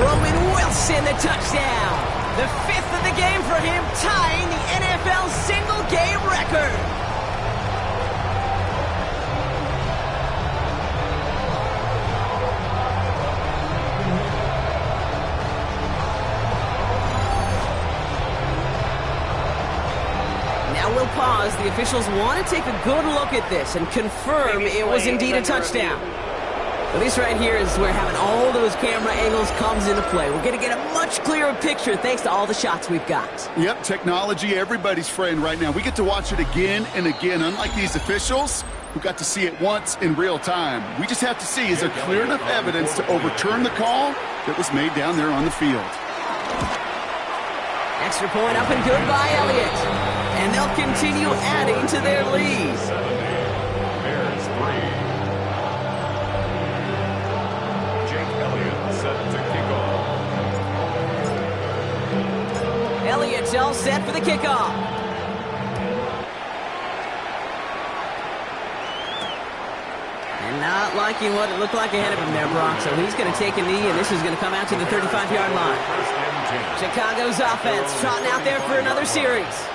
Roman Wilson, the touchdown. The 5th of the game for him, tying the NFL single-game record. Now we'll pause. The officials want to take a good look at this and confirm it was indeed a touchdown. But this right here is where having all those camera angles comes into play. We're going to get a much clearer picture thanks to all the shots we've got. Yep, technology, everybody's friend right now. We get to watch it again and again, unlike these officials who got to see it once in real time. We just have to see, is there clear enough evidence to overturn the call that was made down there on the field? Extra point up and good by Elliott. And they'll continue adding to their lead. Bears 3. Elliott's all set for the kickoff. And not liking what it looked like ahead of him there, Brock. So he's going to take a knee, and this is going to come out to the 35-yard line. Chicago's offense trotting out there for another series.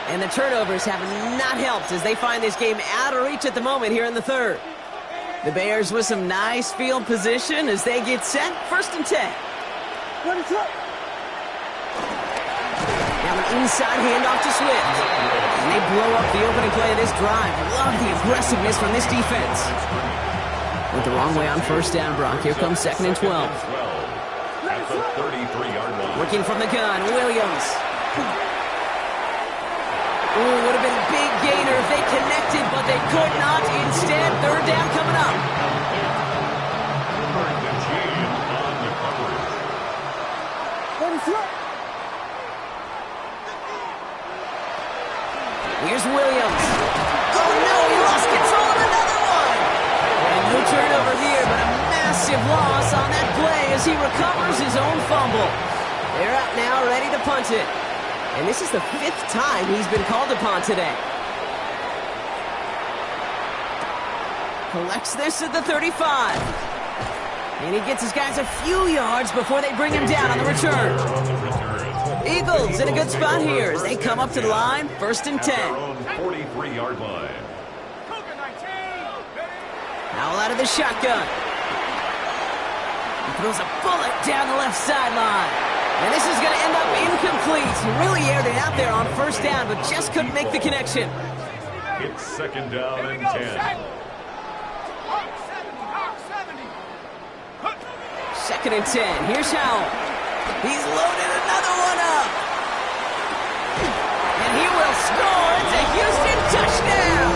And the turnovers have not helped as they find this game out of reach at the moment here in the 3rd. The Bears with some nice field position as they get set. 1st and 10. Now an inside handoff to Swift. And they blow up the opening play of this drive. Love the aggressiveness from this defense. Went the wrong way on 1st down, Brock. Here comes 2nd and 12. At the 33-yard line. Working from the gun, Williams. Ooh, would have been a big gainer if they connected, but they could not. Instead, 3rd down coming up. The G on the coverage. Here's Williams. Oh no, he lost control of another one. And no turnover here, but a massive loss on that play as he recovers his own fumble. They're out now, ready to punt it. And this is the 5th time he's been called upon today. Collects this at the 35. And he gets his guys a few yards before they bring him down on the return. Eagles in a good spot here as they come up to the line, 1st and 10. 43-yard line. Now out of the shotgun. He throws a bullet down the left sideline. And this is going to end up incomplete. He really aired it out there on 1st down, but just couldn't make the connection. It's 2nd down and 10. 2nd and 10. Here's Howell. He's loaded another one up. And he will score. It's a Houston touchdown.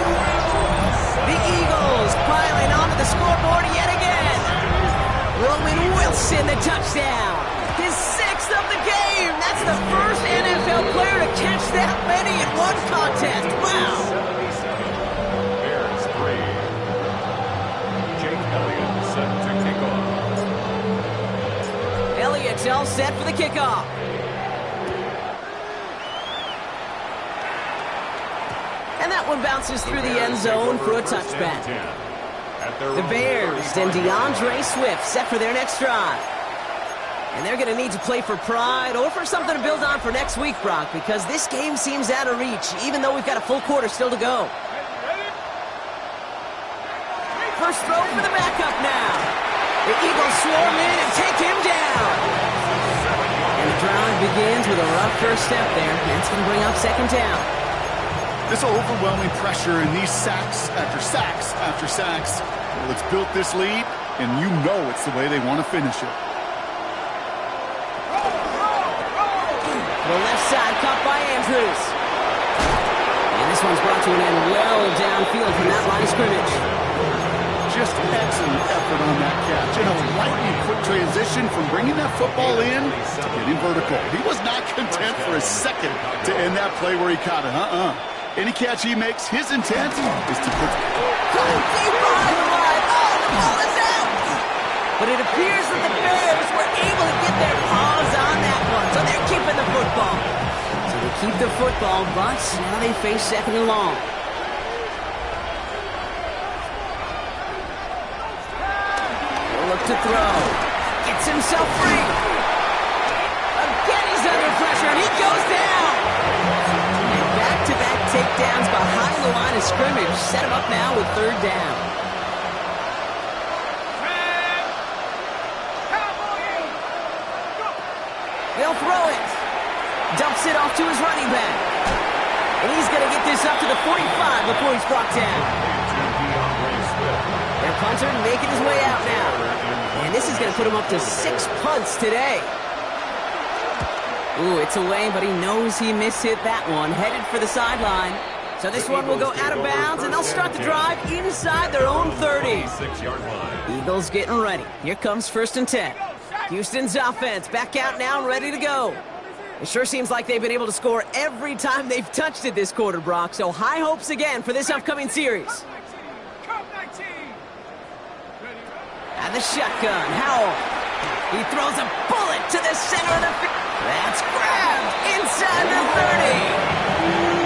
The Eagles piling onto the scoreboard yet again. Roman Wilson, the touchdown. His 6th of the game. That's the first NFL player to catch that many in one contest. Wow. Bears 3. Jake Elliott set to kick off. Elliott's all set for the kickoff. And that one bounces through the end zone for a touchback. The Bears and DeAndre Swift set for their next drive. And they're going to need to play for pride or for something to build on for next week, Brock, because this game seems out of reach, even though we've got a full quarter still to go. First throw for the backup now. The Eagles swarm in and take him down. And the drive begins with a rough first step there. That's going to bring up 2nd down. This overwhelming pressure and these sacks after sacks after sacks Well, it's built this lead, and you know it's the way they want to finish it. The left side caught by Andrews. And this one's brought to an end well downfield from that line of scrimmage. Just excellent effort on that catch. And a lightning quick transition from bringing that football in to getting vertical. He was not content for a second to end that play where he caught it. Any catch he makes, his intent is to put... Deep behind the line. Oh, the ball is out! But it appears that the Bears were able to get their paws on that one, so they're keeping the football. So they keep the football, but now they face second and long. Look to throw. Gets himself free. Again, he's under pressure, and he goes down. And back-to-back takedowns behind the line of scrimmage set him up now with third down. They'll throw it. Dumps it off to his running back. And he's going to get this up to the 45 before he's brought down. Their punter making his way out now. And this is going to put him up to 6 punts today. Ooh, it's away, but he knows he mishit that one. Headed for the sideline. So this one will go out of bounds, and they'll start the drive inside their own 30. Eagles getting ready. Here comes 1st and 10. Houston's offense back out now and ready to go. It sure seems like they've been able to score every time they've touched it this quarter, Brock. So high hopes again for this upcoming series. And the shotgun, Howell. He throws a bullet to the center of the field. That's grabbed inside the 30.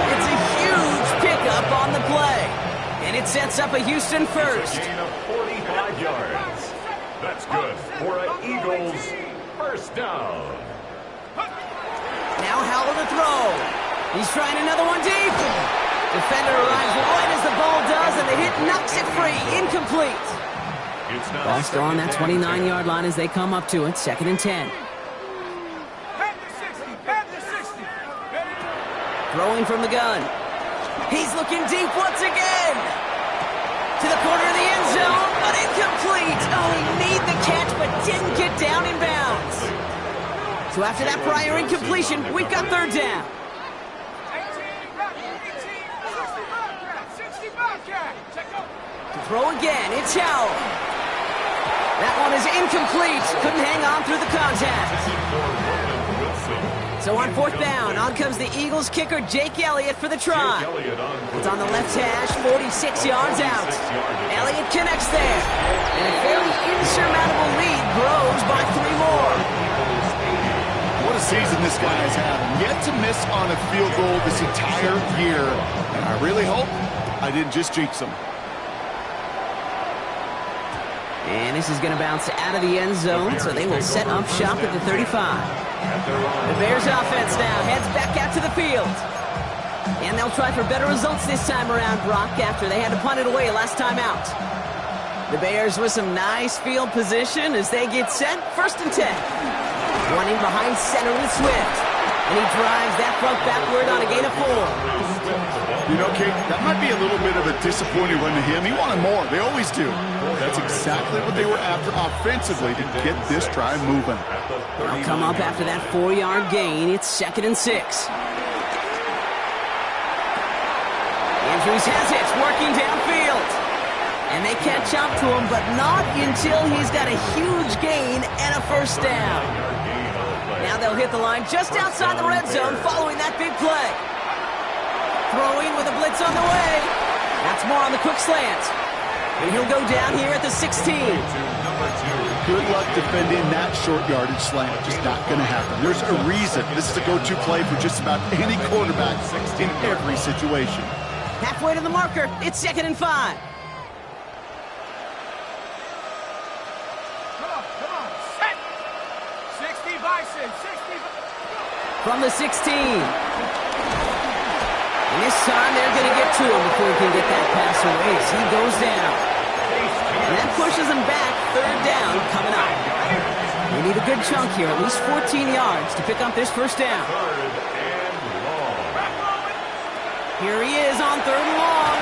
It's a huge pickup on the play. And it sets up a Houston first. A gain of 45 yards. That's good for an Eagles first down. Now Howell to throw. He's trying another one deep. Defender arrives right as the ball does, and the hit knocks it free. Incomplete. Ball still on that 29-yard line as they come up to it. 2nd and 10. Throwing from the gun. He's looking deep once again. To the corner of the end zone, but incomplete. Oh, he made the catch, but didn't get down in bounds. So after that prior incompletion, we've got third down. To throw again, it's Howell. That one is incomplete. Couldn't hang on through the contact. So on 4th down, on comes the Eagles kicker, Jake Elliott, for the try. It's on the left hash, 46 yards out. Elliott connects there. And a fairly insurmountable lead grows by 3 more. What a season this guy has had. Yet to miss on a field goal this entire year. And I really hope I didn't just jinx him. And this is going to bounce out of the end zone, so they will set up shop at the 35. The Bears offense now heads back out to the field. And they'll try for better results this time around, Brock, after they had to punt it away last time out. The Bears with some nice field position as they get set. 1st and 10. Running behind center with Swift. And he drives that front backward on a gain of 4. You know, Kate, that might be a little bit of a disappointing run to him. He wanted more. They always do. That's exactly what they were after offensively to get this drive moving. They'll come up after that 4-yard gain. It's 2nd and 6. Andrews has it, working downfield. And they catch up to him, but not until he's got a huge gain and a 1st down. Now they'll hit the line just outside the red zone following that big play. Throwing with a blitz on the way. That's more on the quick slant. And he'll go down here at the 16. Good luck defending that short yardage slant. Just not going to happen. There's a reason this is a go-to play for just about any quarterback in every situation. Halfway to the marker. It's 2nd and 5. Come on, set. 60 Bison, 60. From the 16. And this time they're going to get to him before he can get that pass away. So he goes down. And that pushes him back. 3rd down coming up. They need a good chunk here, at least 14 yards to pick up this 1st down. Here he is on 3rd and long.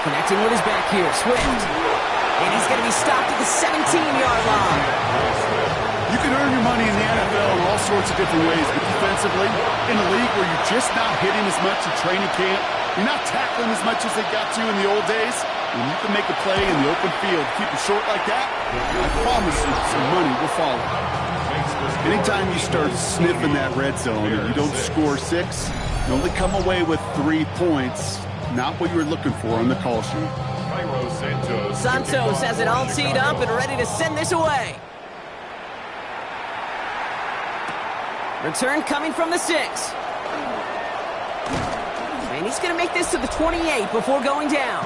Connecting with his back here, Swift. And he's going to be stopped at the 17-yard line. You can earn your money in the NFL in all sorts of different ways, but defensively, in a league where you're just not hitting as much in training camp, you're not tackling as much as they got to in the old days, when you can make a play in the open field, keep it short like that, I promise you some money will follow. Anytime you start sniffing that red zone and you don't score 6, you only come away with 3 points, not what you were looking for on the call sheet. Santos has it all teed up and ready to send this away. Return coming from the 6. And he's going to make this to the 28 before going down.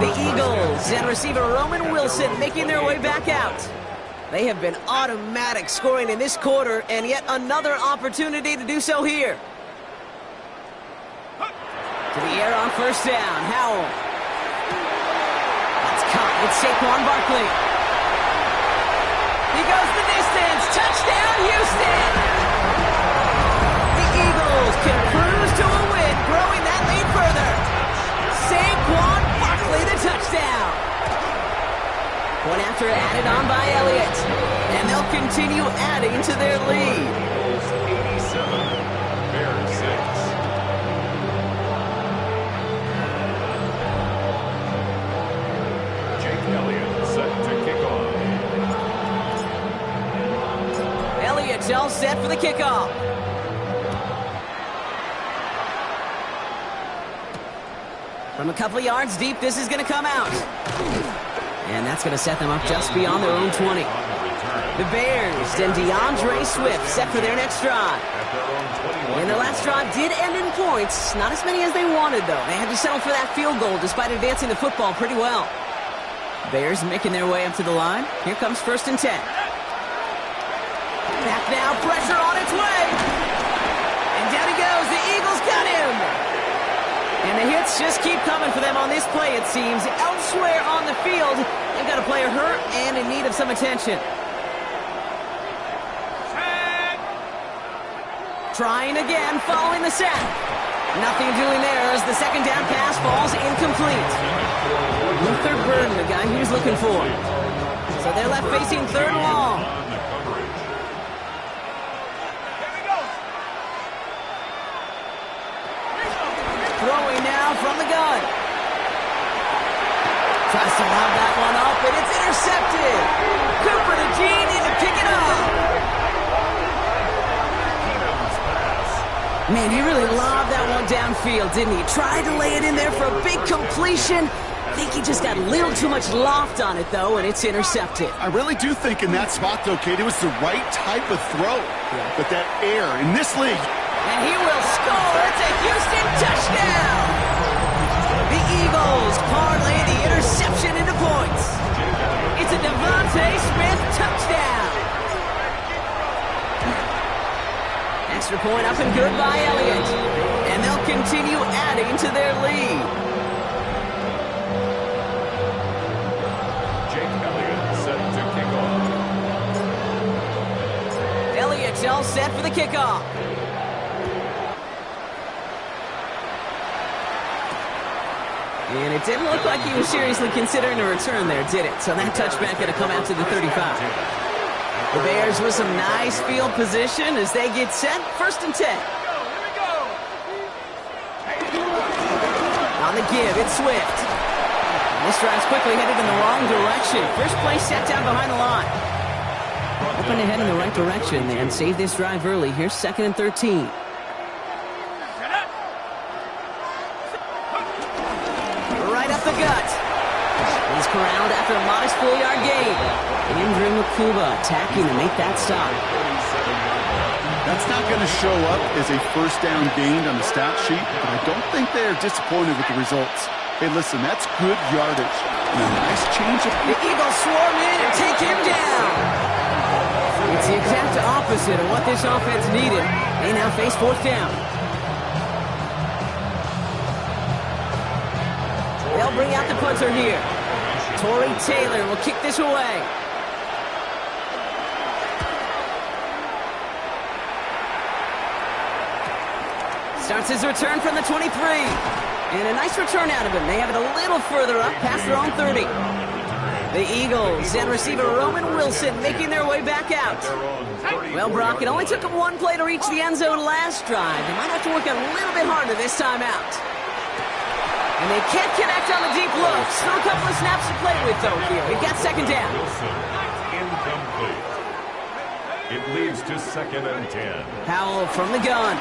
The Eagles and receiver Roman Wilson making their way back out. They have been automatic scoring in this quarter, and yet another opportunity to do so here. To the air on first down. Howell. That's caught with Saquon Barkley. He goes the distance. Touchdown, Houston! The Eagles can cruise to a win, growing that lead further. Saquon Barkley, the touchdown. One after added on by Elliott. And they'll continue adding to their lead. 87, Bears 6. Jake Elliott set to kick off. Elliott's all set for the kickoff. From a couple of yards deep, this is going to come out. And that's going to set them up just beyond their own 20. The Bears and DeAndre Swift set for their next drive. And their last drive did end in points. Not as many as they wanted, though. They had to settle for that field goal despite advancing the football pretty well. Bears making their way up to the line. Here comes 1st and 10. Back now, pressure on its way. And down he goes. The Eagles got him. And the hits just keep coming for them on this play, it seems. Elsewhere on the field, they've got a player hurt and in need of some attention. Trying again, following the sack. Nothing doing there as the second down pass falls incomplete. Luther Burden, the guy he was looking for. So they're left facing 3rd and long. Throwing now from the gun. Tries to lob that one up, and it's intercepted. Cooper to Genie to pick it up. Man, he really lobbed that one downfield, didn't he? Tried to lay it in there for a big completion. I think he just got a little too much loft on it, though, and it's intercepted. I really do think in that spot, though, Kate, it was the right type of throw. Yeah. But that air in this league. And he will score. It's a Houston touchdown. The Eagles parlay the interception into points. It's a Devontae Smith touchdown. Extra point up and good by Elliott. And they'll continue adding to their lead. Jake Elliott set to kick off. Elliott's all set for the kickoff. And it didn't look like he was seriously considering a return there, did it? So that touchback going to come out to the 35. The Bears with some nice field position as they get set. 1st and 10. On the give, it's Swift. This drive's quickly headed in the wrong direction. First play set down behind the line. Hoping to head in the right direction and save this drive early. Here's 2nd and 13. Right up the gut. He's corralled after a modest 4-yard gain. Andrew Makuba attacking to make that stop. That's not going to show up as a first down gained on the stat sheet, but I don't think they're disappointed with the results. Hey, listen, that's good yardage. And a nice change of... The Eagles swarm in and take him down. It's the exact opposite of what this offense needed. They now face 4th down. They'll bring out the punter here. Torrey Taylor will kick this away. Starts his return from the 23. And a nice return out of him. They have it a little further up past their own 30. The Eagles and receiver Roman Wilson making their way back out. Well, Brock, it only took them one play to reach the end zone last drive. They might have to work a little bit harder this time out. And they can't connect on the deep look. Still a couple of snaps to play with, though, here. We've got second down. Wilson, incomplete. It leads to 2nd and 10. Howell from the gun.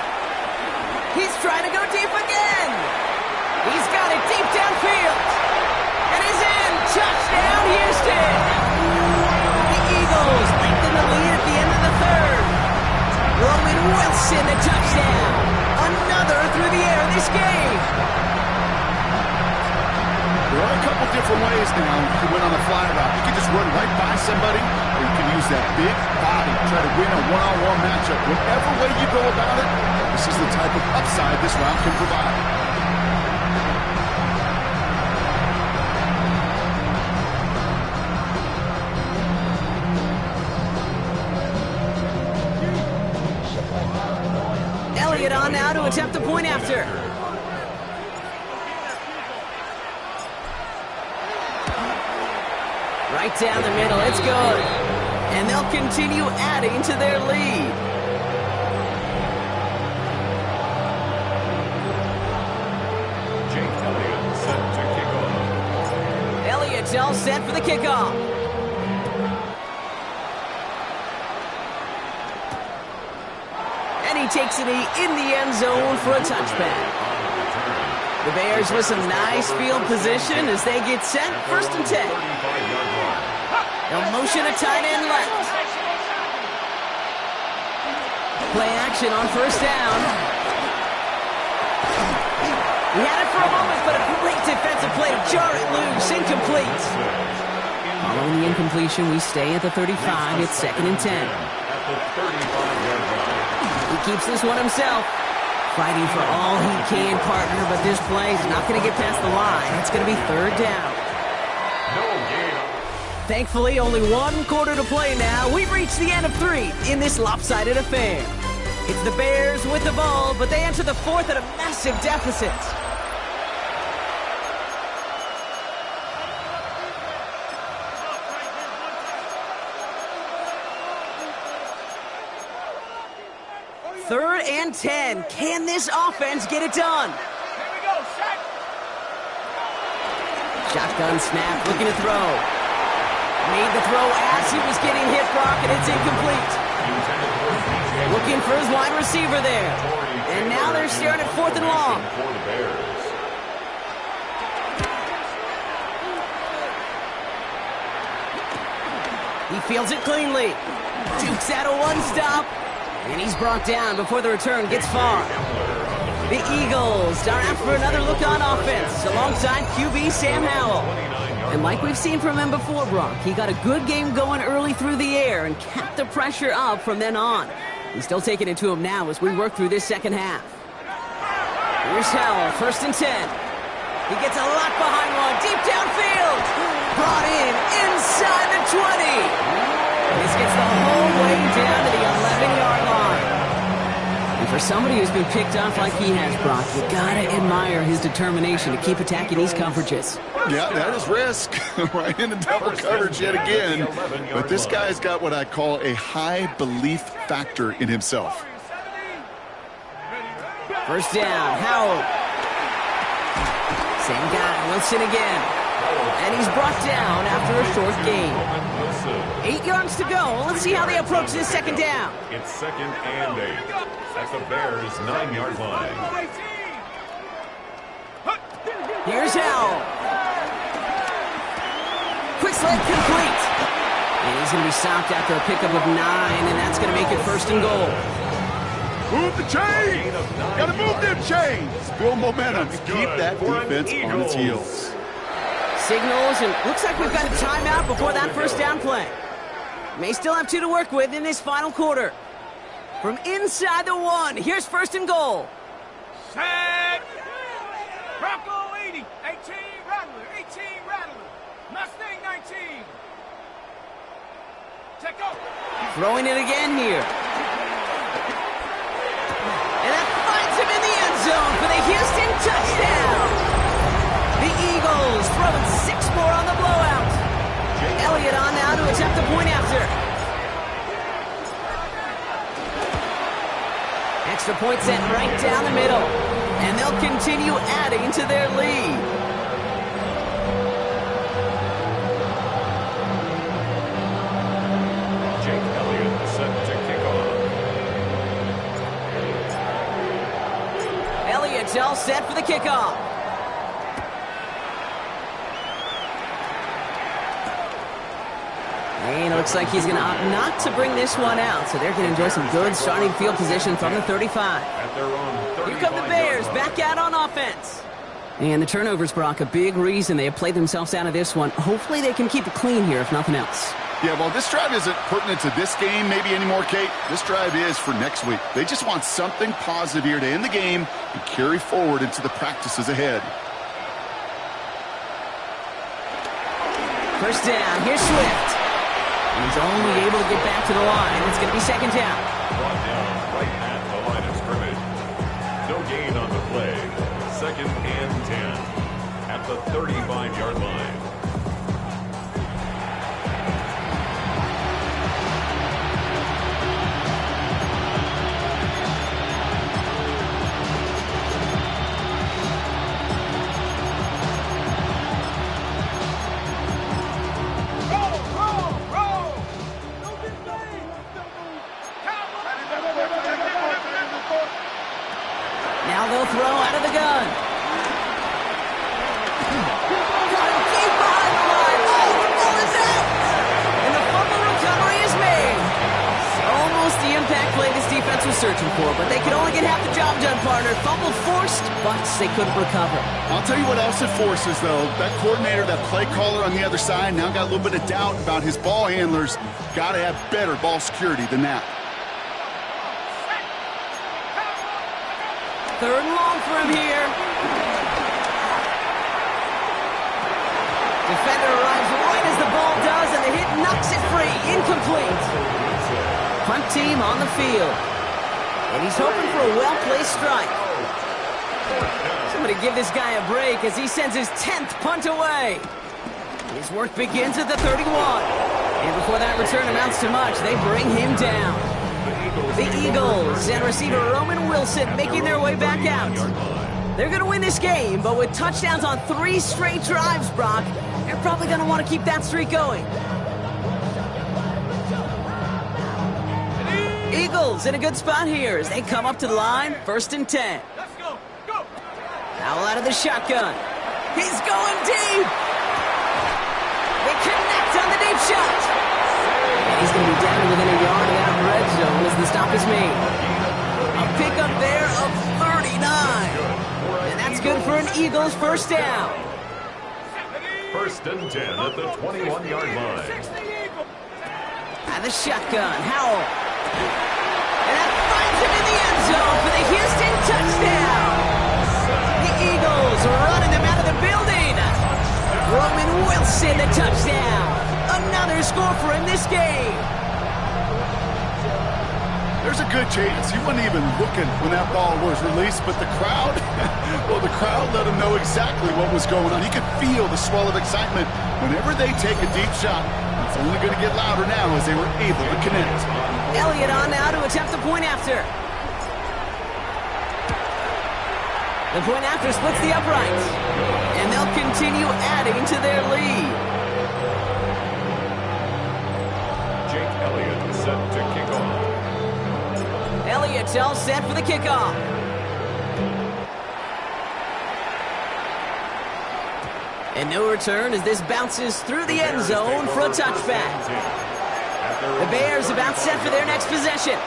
He's trying to go deep again. He's got it deep downfield. And he's in. Touchdown, Houston. The Eagles lengthen the lead at the end of the third. Roman Wilson, the touchdown. Another through the air this game. There are a couple different ways now to win on a fly route. You can just run right by somebody, or you can use that big body to try to win a one-on-one matchup. Whatever way you go about it, this is the type of upside this route can provide. Elliott on now to attempt the point after. Right down the middle, it's good. And they'll continue adding to their lead. Jake Elliott set to kick off. Elliott's all set for the kickoff. And he takes it in the end zone for a touchback. The Bears with some nice field position as they get set, 1st and 10. They'll motion a tight end left. Play action on 1st down. He had it for a moment, but a great defensive play to jar it loose, incomplete. Following the incompletion, we stay at the 35. It's 2nd and 10. He keeps this one himself. Fighting for all he can, partner, but this play is not going to get past the line. It's going to be 3rd down. Thankfully, only 1 quarter to play now. We've reached the end of 3 in this lopsided affair. It's the Bears with the ball, but they enter the 4th at a massive deficit. Third and 10. Can this offense get it done? Here we go, set. Shotgun snap, looking to throw. Made the throw as he was getting hit, Brock, and it's incomplete. Looking for his wide receiver there. And now they're staring at 4th and long. He fields it cleanly. Dukes out a one-stop. And he's brought down before the return gets far. The Eagles are after another look on offense alongside QB Sam Howell. And like we've seen from him before, Brock, he got a good game going early through the air and kept the pressure up from then on. He's still taking it to him now as we work through this second half. Here's Howell, 1st and 10. He gets a lot behind one, deep downfield. Brought in inside the 20. And this gets the whole way down to the 11-yard line. And for somebody who's been picked off like he has, Brock, you gotta admire his determination to keep attacking these coverages. Yeah, that is risk. Right into double coverage yet again. But this guy's got what I call a high belief factor in himself. 1st down, Howell. Same guy, Wilson again. And he's brought down after a short gain. 8 yards to go. Let's see how they approach this 2nd down. It's 2nd and 8 at the Bears' 9-yard line. Here's Howell. Quick sled complete. And he's going to be stopped after a pickup of 9, and that's going to make it 1st and goal. Move the chains! Gotta move them chains! Build momentum. Keep that defense on its heels. Signals, and looks like we've got a timeout before that 1st down play. May still have 2 to work with in this final quarter. From inside the 1, here's 1st and goal. Set. Bronco 80. 18 Rattler. 18 Rattler. Mustang 19. Check out. Throwing it again here. And that finds him in the end zone for the Houston touchdown. The Eagles throwing 6 more on the blowout. Elliott on now to attempt the point after. Extra point set right down the middle. And they'll continue adding to their lead. Jake Elliott set to kick off. Elliott's all set for the kickoff. And it looks like he's going to opt not to bring this one out. So they're going to enjoy some good starting field position from the 35. At their own 35. Here come the Bears back out on offense. And the turnovers, Brock, a big reason they have played themselves out of this one. Hopefully they can keep it clean here, if nothing else. Yeah, well, this drive isn't pertinent to this game maybe anymore, Kate. This drive is for next week. They just want something positive here to end the game and carry forward into the practices ahead. First down, here's Swift. He's only able to get back to the line. It's going to be second down. Brought down right at the line of scrimmage. No gain on the play. Second and 10 at the 35-yard line. Now they'll throw out of the gun. Got him deep behind the line. Oh, the ball is out. And the fumble recovery is made. Almost the impact play this defense was searching for, but they could only get half the job done, partner. Fumble forced, but they couldn't recover. I'll tell you what else it forces, though. That coordinator, that play caller on the other side, now got a little bit of doubt about his ball handlers. Got to have better ball security than that. Third and long for him here. Defender arrives right as the ball does, and the hit knocks it free. Incomplete. Punt team on the field. And he's hoping for a well-placed strike. Somebody give this guy a break as he sends his 10th punt away. His work begins at the 31. And before that return amounts to much, they bring him down. The Eagles and receiver Roman Wilson making their way back out. They're going to win this game, but with touchdowns on 3 straight drives, Brock, they're probably going to want to keep that streak going. Eagles in a good spot here as they come up to the line, 1st and 10. Let's go. Go. Foul out of the shotgun. He's going deep. They connect on the deep shot. And he's going to be down within a yard of that red zone as the stop is made. A pickup there of 39. And that's good for an Eagles first down. 1st and 10 at the 21-yard line. Out of the shotgun, Howell. And that finds him in the end zone for the Houston touchdown. The Eagles running them out of the building. Roman Wilson, the touchdown. Another score for him this game. There's a good chance he wasn't even looking when that ball was released, but the crowd, well, the crowd let him know exactly what was going on. He could feel the swell of excitement. Whenever they take a deep shot, it's only going to get louder now as they were able to connect. Elliott on now to attempt the point after. The point after splits the uprights. And they'll continue adding to their lead. Jake Elliott set to kick off. Elliott's all set for the kickoff. And no return as this bounces through the end zone for a touchback. The Bears about set for their next possession.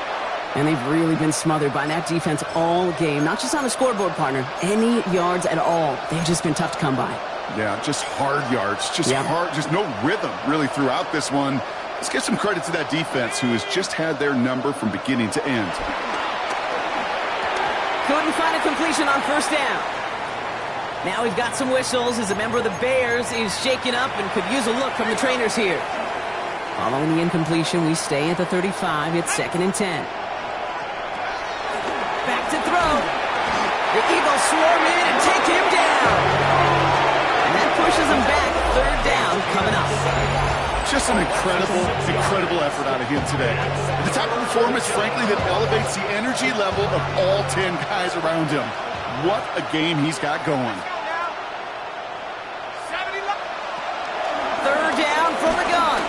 And they've really been smothered by that defense all game. Not just on the scoreboard, partner. Any yards at all. They've just been tough to come by. Yeah, just hard yards. Just hard. Just no rhythm really throughout this one. Let's give some credit to that defense who has just had their number from beginning to end. Couldn't find a completion on first down. Now we've got some whistles as a member of the Bears is shaken up and could use a look from the trainers here. Following the incompletion, we stay at the 35. It's 2nd and 10. Back to throw. The Eagles swarm in and take him down. And that pushes them back. 3rd down coming up. Just an incredible effort out of him today. The type of performance, frankly, that elevates the energy level of all 10 guys around him. What a game he's got going. Third down from the gun.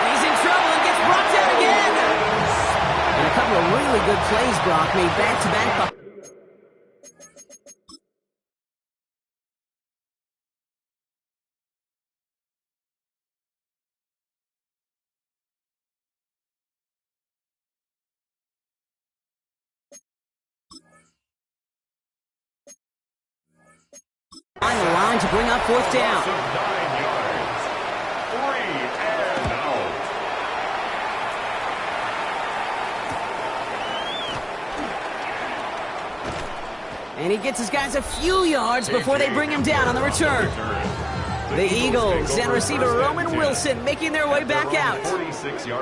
He's in trouble and gets brought down again. And a couple of really good plays, Brock, made back-to-back. On the line to bring up fourth down. 9 yards. 3 and out. And he gets his guys a few yards before they bring him down on the return. The Eagles and receiver Roman Wilson making their way back out.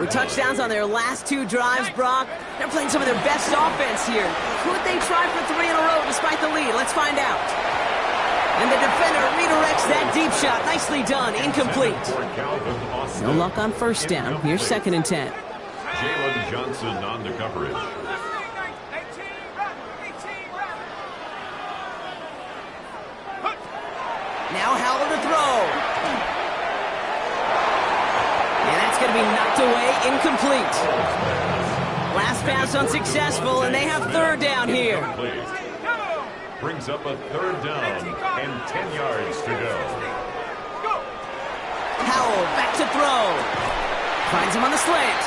With touchdowns on their last 2 drives, Brock. They're playing some of their best offense here. Could they try for 3 in a row despite the lead? Let's find out. And the defender redirects that deep shot. Nicely done. Incomplete. No luck on first down. Here's 2nd and 10. Jalen Johnson on the coverage. Now Howell to throw. And that's going to be knocked away. Incomplete. Last pass unsuccessful, and they have 3rd down here. Brings up a 3rd down and 10 yards to go. Howell back to throw. Finds him on the slant.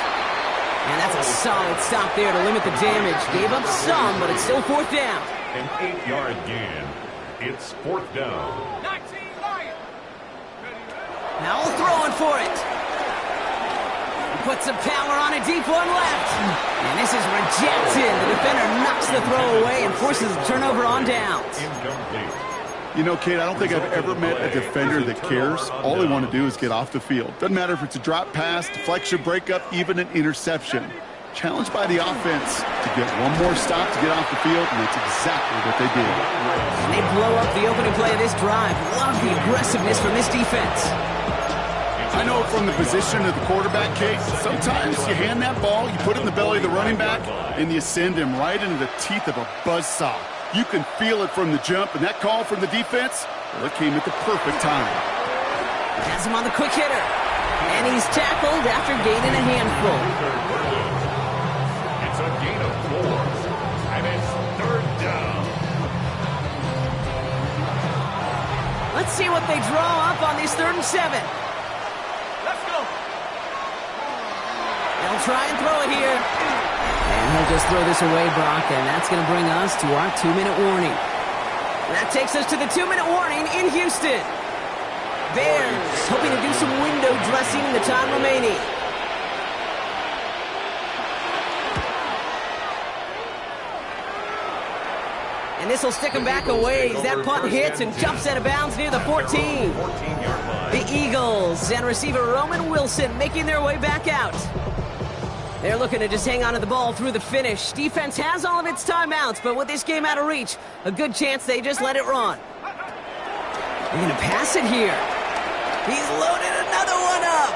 And that's a solid stop there to limit the damage. Gave up some, but it's still 4th down. An 8-yard gain. It's 4th down. Howell throwing for it. Puts some power on a deep one left. And this is rejected. The defender knocks the throw away and forces a turnover on downs. Incomplete. You know, Kate, I don't think I've ever met a defender that cares. All they want to do is get off the field. Doesn't matter if it's a drop pass, deflection, breakup, even an interception. Challenged by the offense to get one more stop to get off the field, and that's exactly what they did. And they blow up the opening play of this drive. Love the aggressiveness from this defense. I know from the position of the quarterback, Kate, sometimes you hand that ball, you put it in the belly of the running back, and you send him right into the teeth of a buzzsaw. You can feel it from the jump, and that call from the defense, well, it came at the perfect time. Has him on the quick hitter. And he's tackled after gaining a handful. It's a gain of 4, and it's 3rd down. Let's see what they draw up on these 3rd and 7. Let's go. They'll try and throw it here. And he'll just throw this away, Brock, and that's going to bring us to our 2-minute warning. That takes us to the 2-minute warning in Houston. Bears hoping to do some window dressing in the time remaining. And this will stick him back a ways. That punt hits and jumps out of bounds near the 14. The Eagles and receiver Roman Wilson making their way back out. They're looking to just hang on to the ball through the finish. Defense has all of its timeouts, but with this game out of reach, a good chance they just let it run. They're going to pass it here. He's loaded another one up.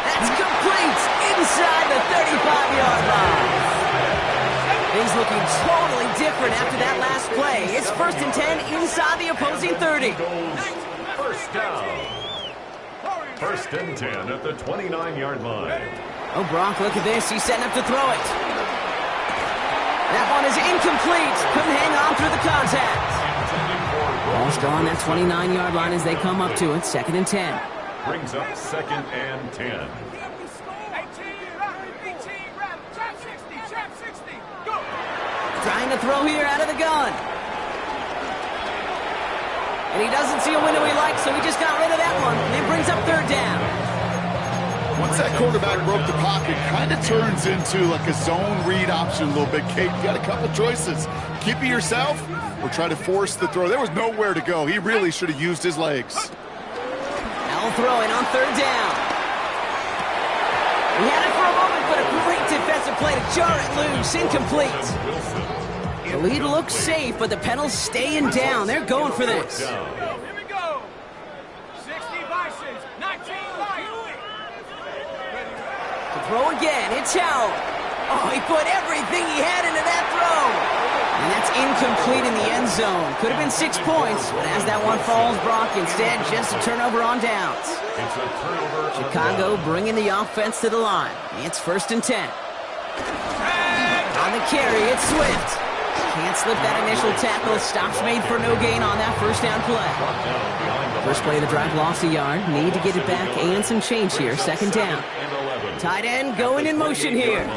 That's complete inside the 35-yard line. Things looking totally different after that last play. It's 1st and 10 inside the opposing 30. First down. 1st and 10 at the 29-yard line. Oh, Brock, look at this. He's setting up to throw it. That one is incomplete. Couldn't hang on through the contact. Ball still on that 29-yard line as they come up to it. 2nd and 10. Brings up 2nd and 10. 18, 18, trap 60, go! Trying to throw here out of the gun. And he doesn't see a window he likes, so he just got rid of that one. And it brings up 3rd down. Once that quarterback broke the pocket, kind of turns into like a zone read option a little bit. Kate, you got a couple choices. Keep it yourself or try to force the throw. There was nowhere to go. He really should have used his legs. Now throwing on 3rd down. He had it for a moment, but a great defensive play to jar it loose. Incomplete. The lead looks safe, but the Penals staying down. They're going for this. Here we go. Ravens. 19 Lions. To throw again, it's Howell. Oh, he put everything he had into that throw. And that's incomplete in the end zone. Could have been 6 points, but as that one falls, Brock, instead just a turnover on downs. It's a turnover. Chicago bringing the offense to the line. It's 1st and 10. On the carry, it's Swift. Can't slip that initial tackle. Stops made for no gain on that first down play. First play of the drive lost a yard. Need to get it back and some change here. 2nd down. Tight end going in motion here.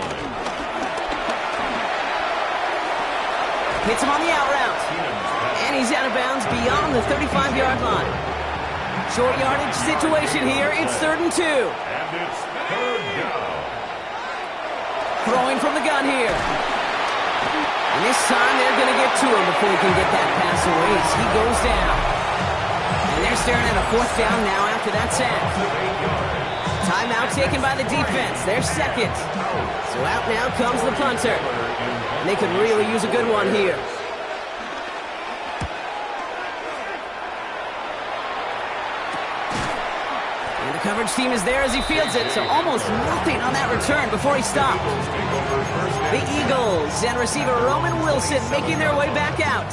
Hits him on the out route. And he's out of bounds beyond the 35-yard line. Short yardage situation here. It's 3rd and 2. And it's 3rd down. Throwing from the gun here. And this time they're going to get to him before he can get that pass away as he goes down. And they're staring at a 4th down now after that sack. Timeout taken by the defense. They're 2nd. So out now comes the punter. And they could really use a good one here. And the coverage team is there as he fields it, so almost nothing on that return before he stopped. The Eagles and receiver Roman Wilson making their way back out.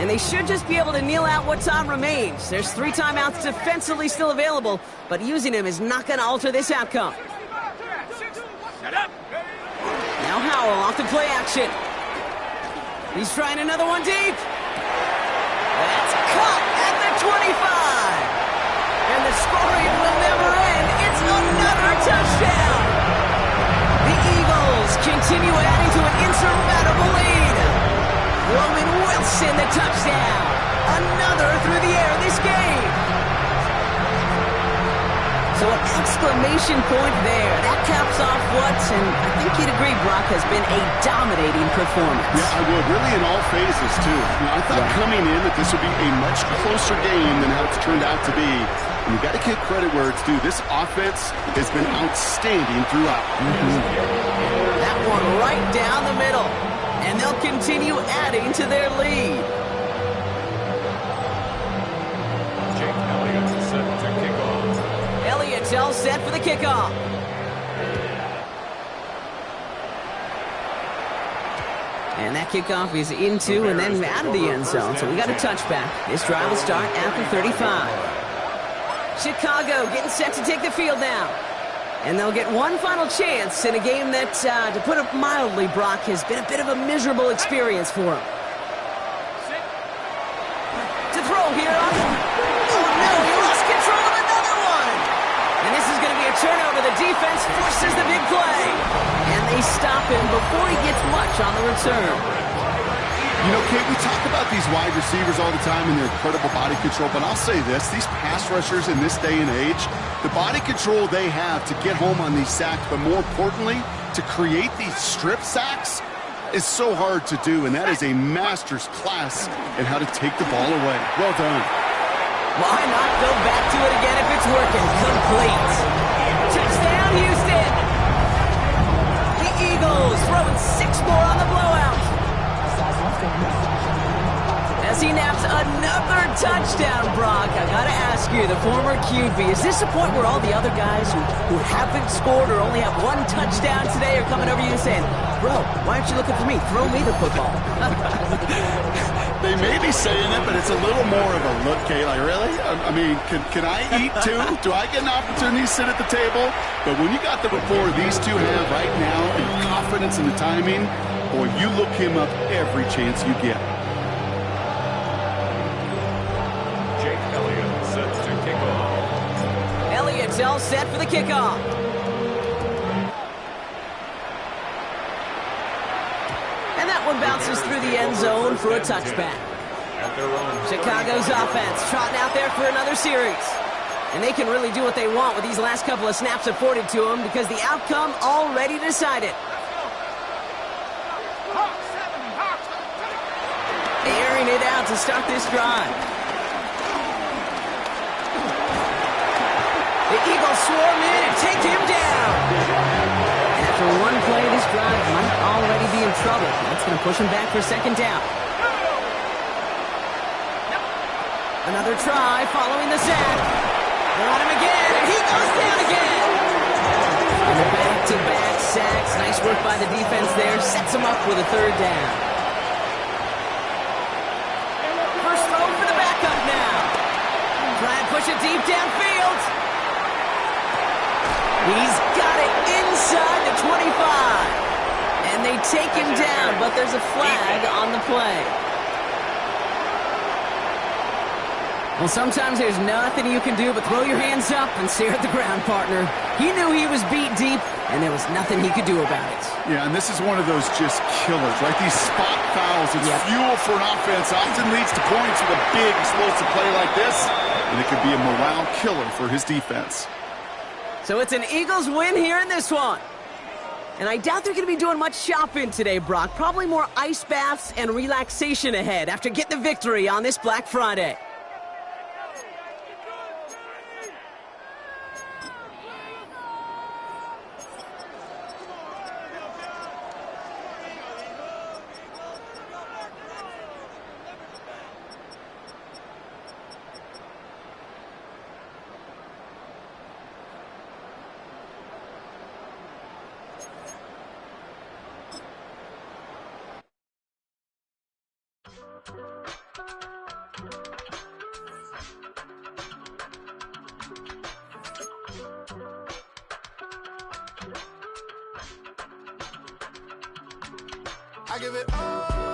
And they should just be able to kneel out what time remains. There's 3 timeouts defensively still available, but using them is not going to alter this outcome. Set up. Now Howell off to play action. He's trying another one deep. That's caught at the 25. And the scoring will never end. It's another touchdown. The Eagles continue adding to an insurmountable lead. Roman Wilson, the touchdown. Another through the air this game. So an exclamation point there. That caps off what, and I think you'd agree, Brock, has been a dominating performance. Yeah, I would. Really in all phases, too. I thought coming in that this would be a much closer game than how it's turned out to be. And you got to give credit where it's due. This offense has been outstanding throughout. That one right down the middle. And they'll continue adding to their lead. Jake Elliott set to kick off. Elliott's all set for the kickoff. And that kickoff is into and then out of the end zone. So we got a touchback. This drive will start at the 35. Chicago getting set to take the field now. And they'll get one final chance in a game that, to put it mildly, Brock, has been a bit of a miserable experience for him. To throw here on... Oh, no, he lost control of another one. And this is going to be a turnover. The defense forces the big play. And they stop him before he gets much on the return. You know, Kate, we talk about these wide receivers all the time and their incredible body control, but I'll say this, these pass rushers in this day and age, the body control they have to get home on these sacks, but more importantly, to create these strip sacks is so hard to do, and that is a master's class in how to take the ball away. Well done. Why not go back to it again if it's working? Complete. Touchdown, Houston. The Eagles throwing 6 more on the blowout. As he naps another touchdown, Brock, I gotta ask you, the former QB, is this the point where all the other guys who haven't scored or only have 1 touchdown today are coming over you and saying, bro, why aren't you looking for me? Throw me the football. They may be saying it, but it's a little more of a look, Kay, like, really? I mean, can I eat too? Do I get an opportunity to sit at the table? But when you got the rapport these two have right now and confidence in the timing, boy, you look him up every chance you get. Jake Elliott set to kick off. Elliott's all set for the kickoff. And that one bounces through the end zone for a touchback. Chicago's offense trotting out there for another series. And they can really do what they want with these last couple of snaps afforded to them because the outcome already decided. Airing it out to start this drive. The Eagles swarm in and take him down. And after one play, this drive might already be in trouble. That's going to push him back for 2nd down. Another try following the sack. They're on him again. him up with a third down. First throw for the backup now. Try and push it deep downfield. He's got it inside the 25. And they take him down, but there's a flag on the play. Well, sometimes there's nothing you can do but throw your hands up and stare at the ground, partner. He knew he was beat deep, and there was nothing he could do about it. Yeah, and this is one of those just killers, right? These spot fouls, it's fuel for an offense, often leads to points with a big explosive play like this, and it could be a morale killer for his defense. So it's an Eagles win here in this one. And I doubt they're going to be doing much shopping today, Brock. Probably more ice baths and relaxation ahead after getting the victory on this Black Friday. I give it all.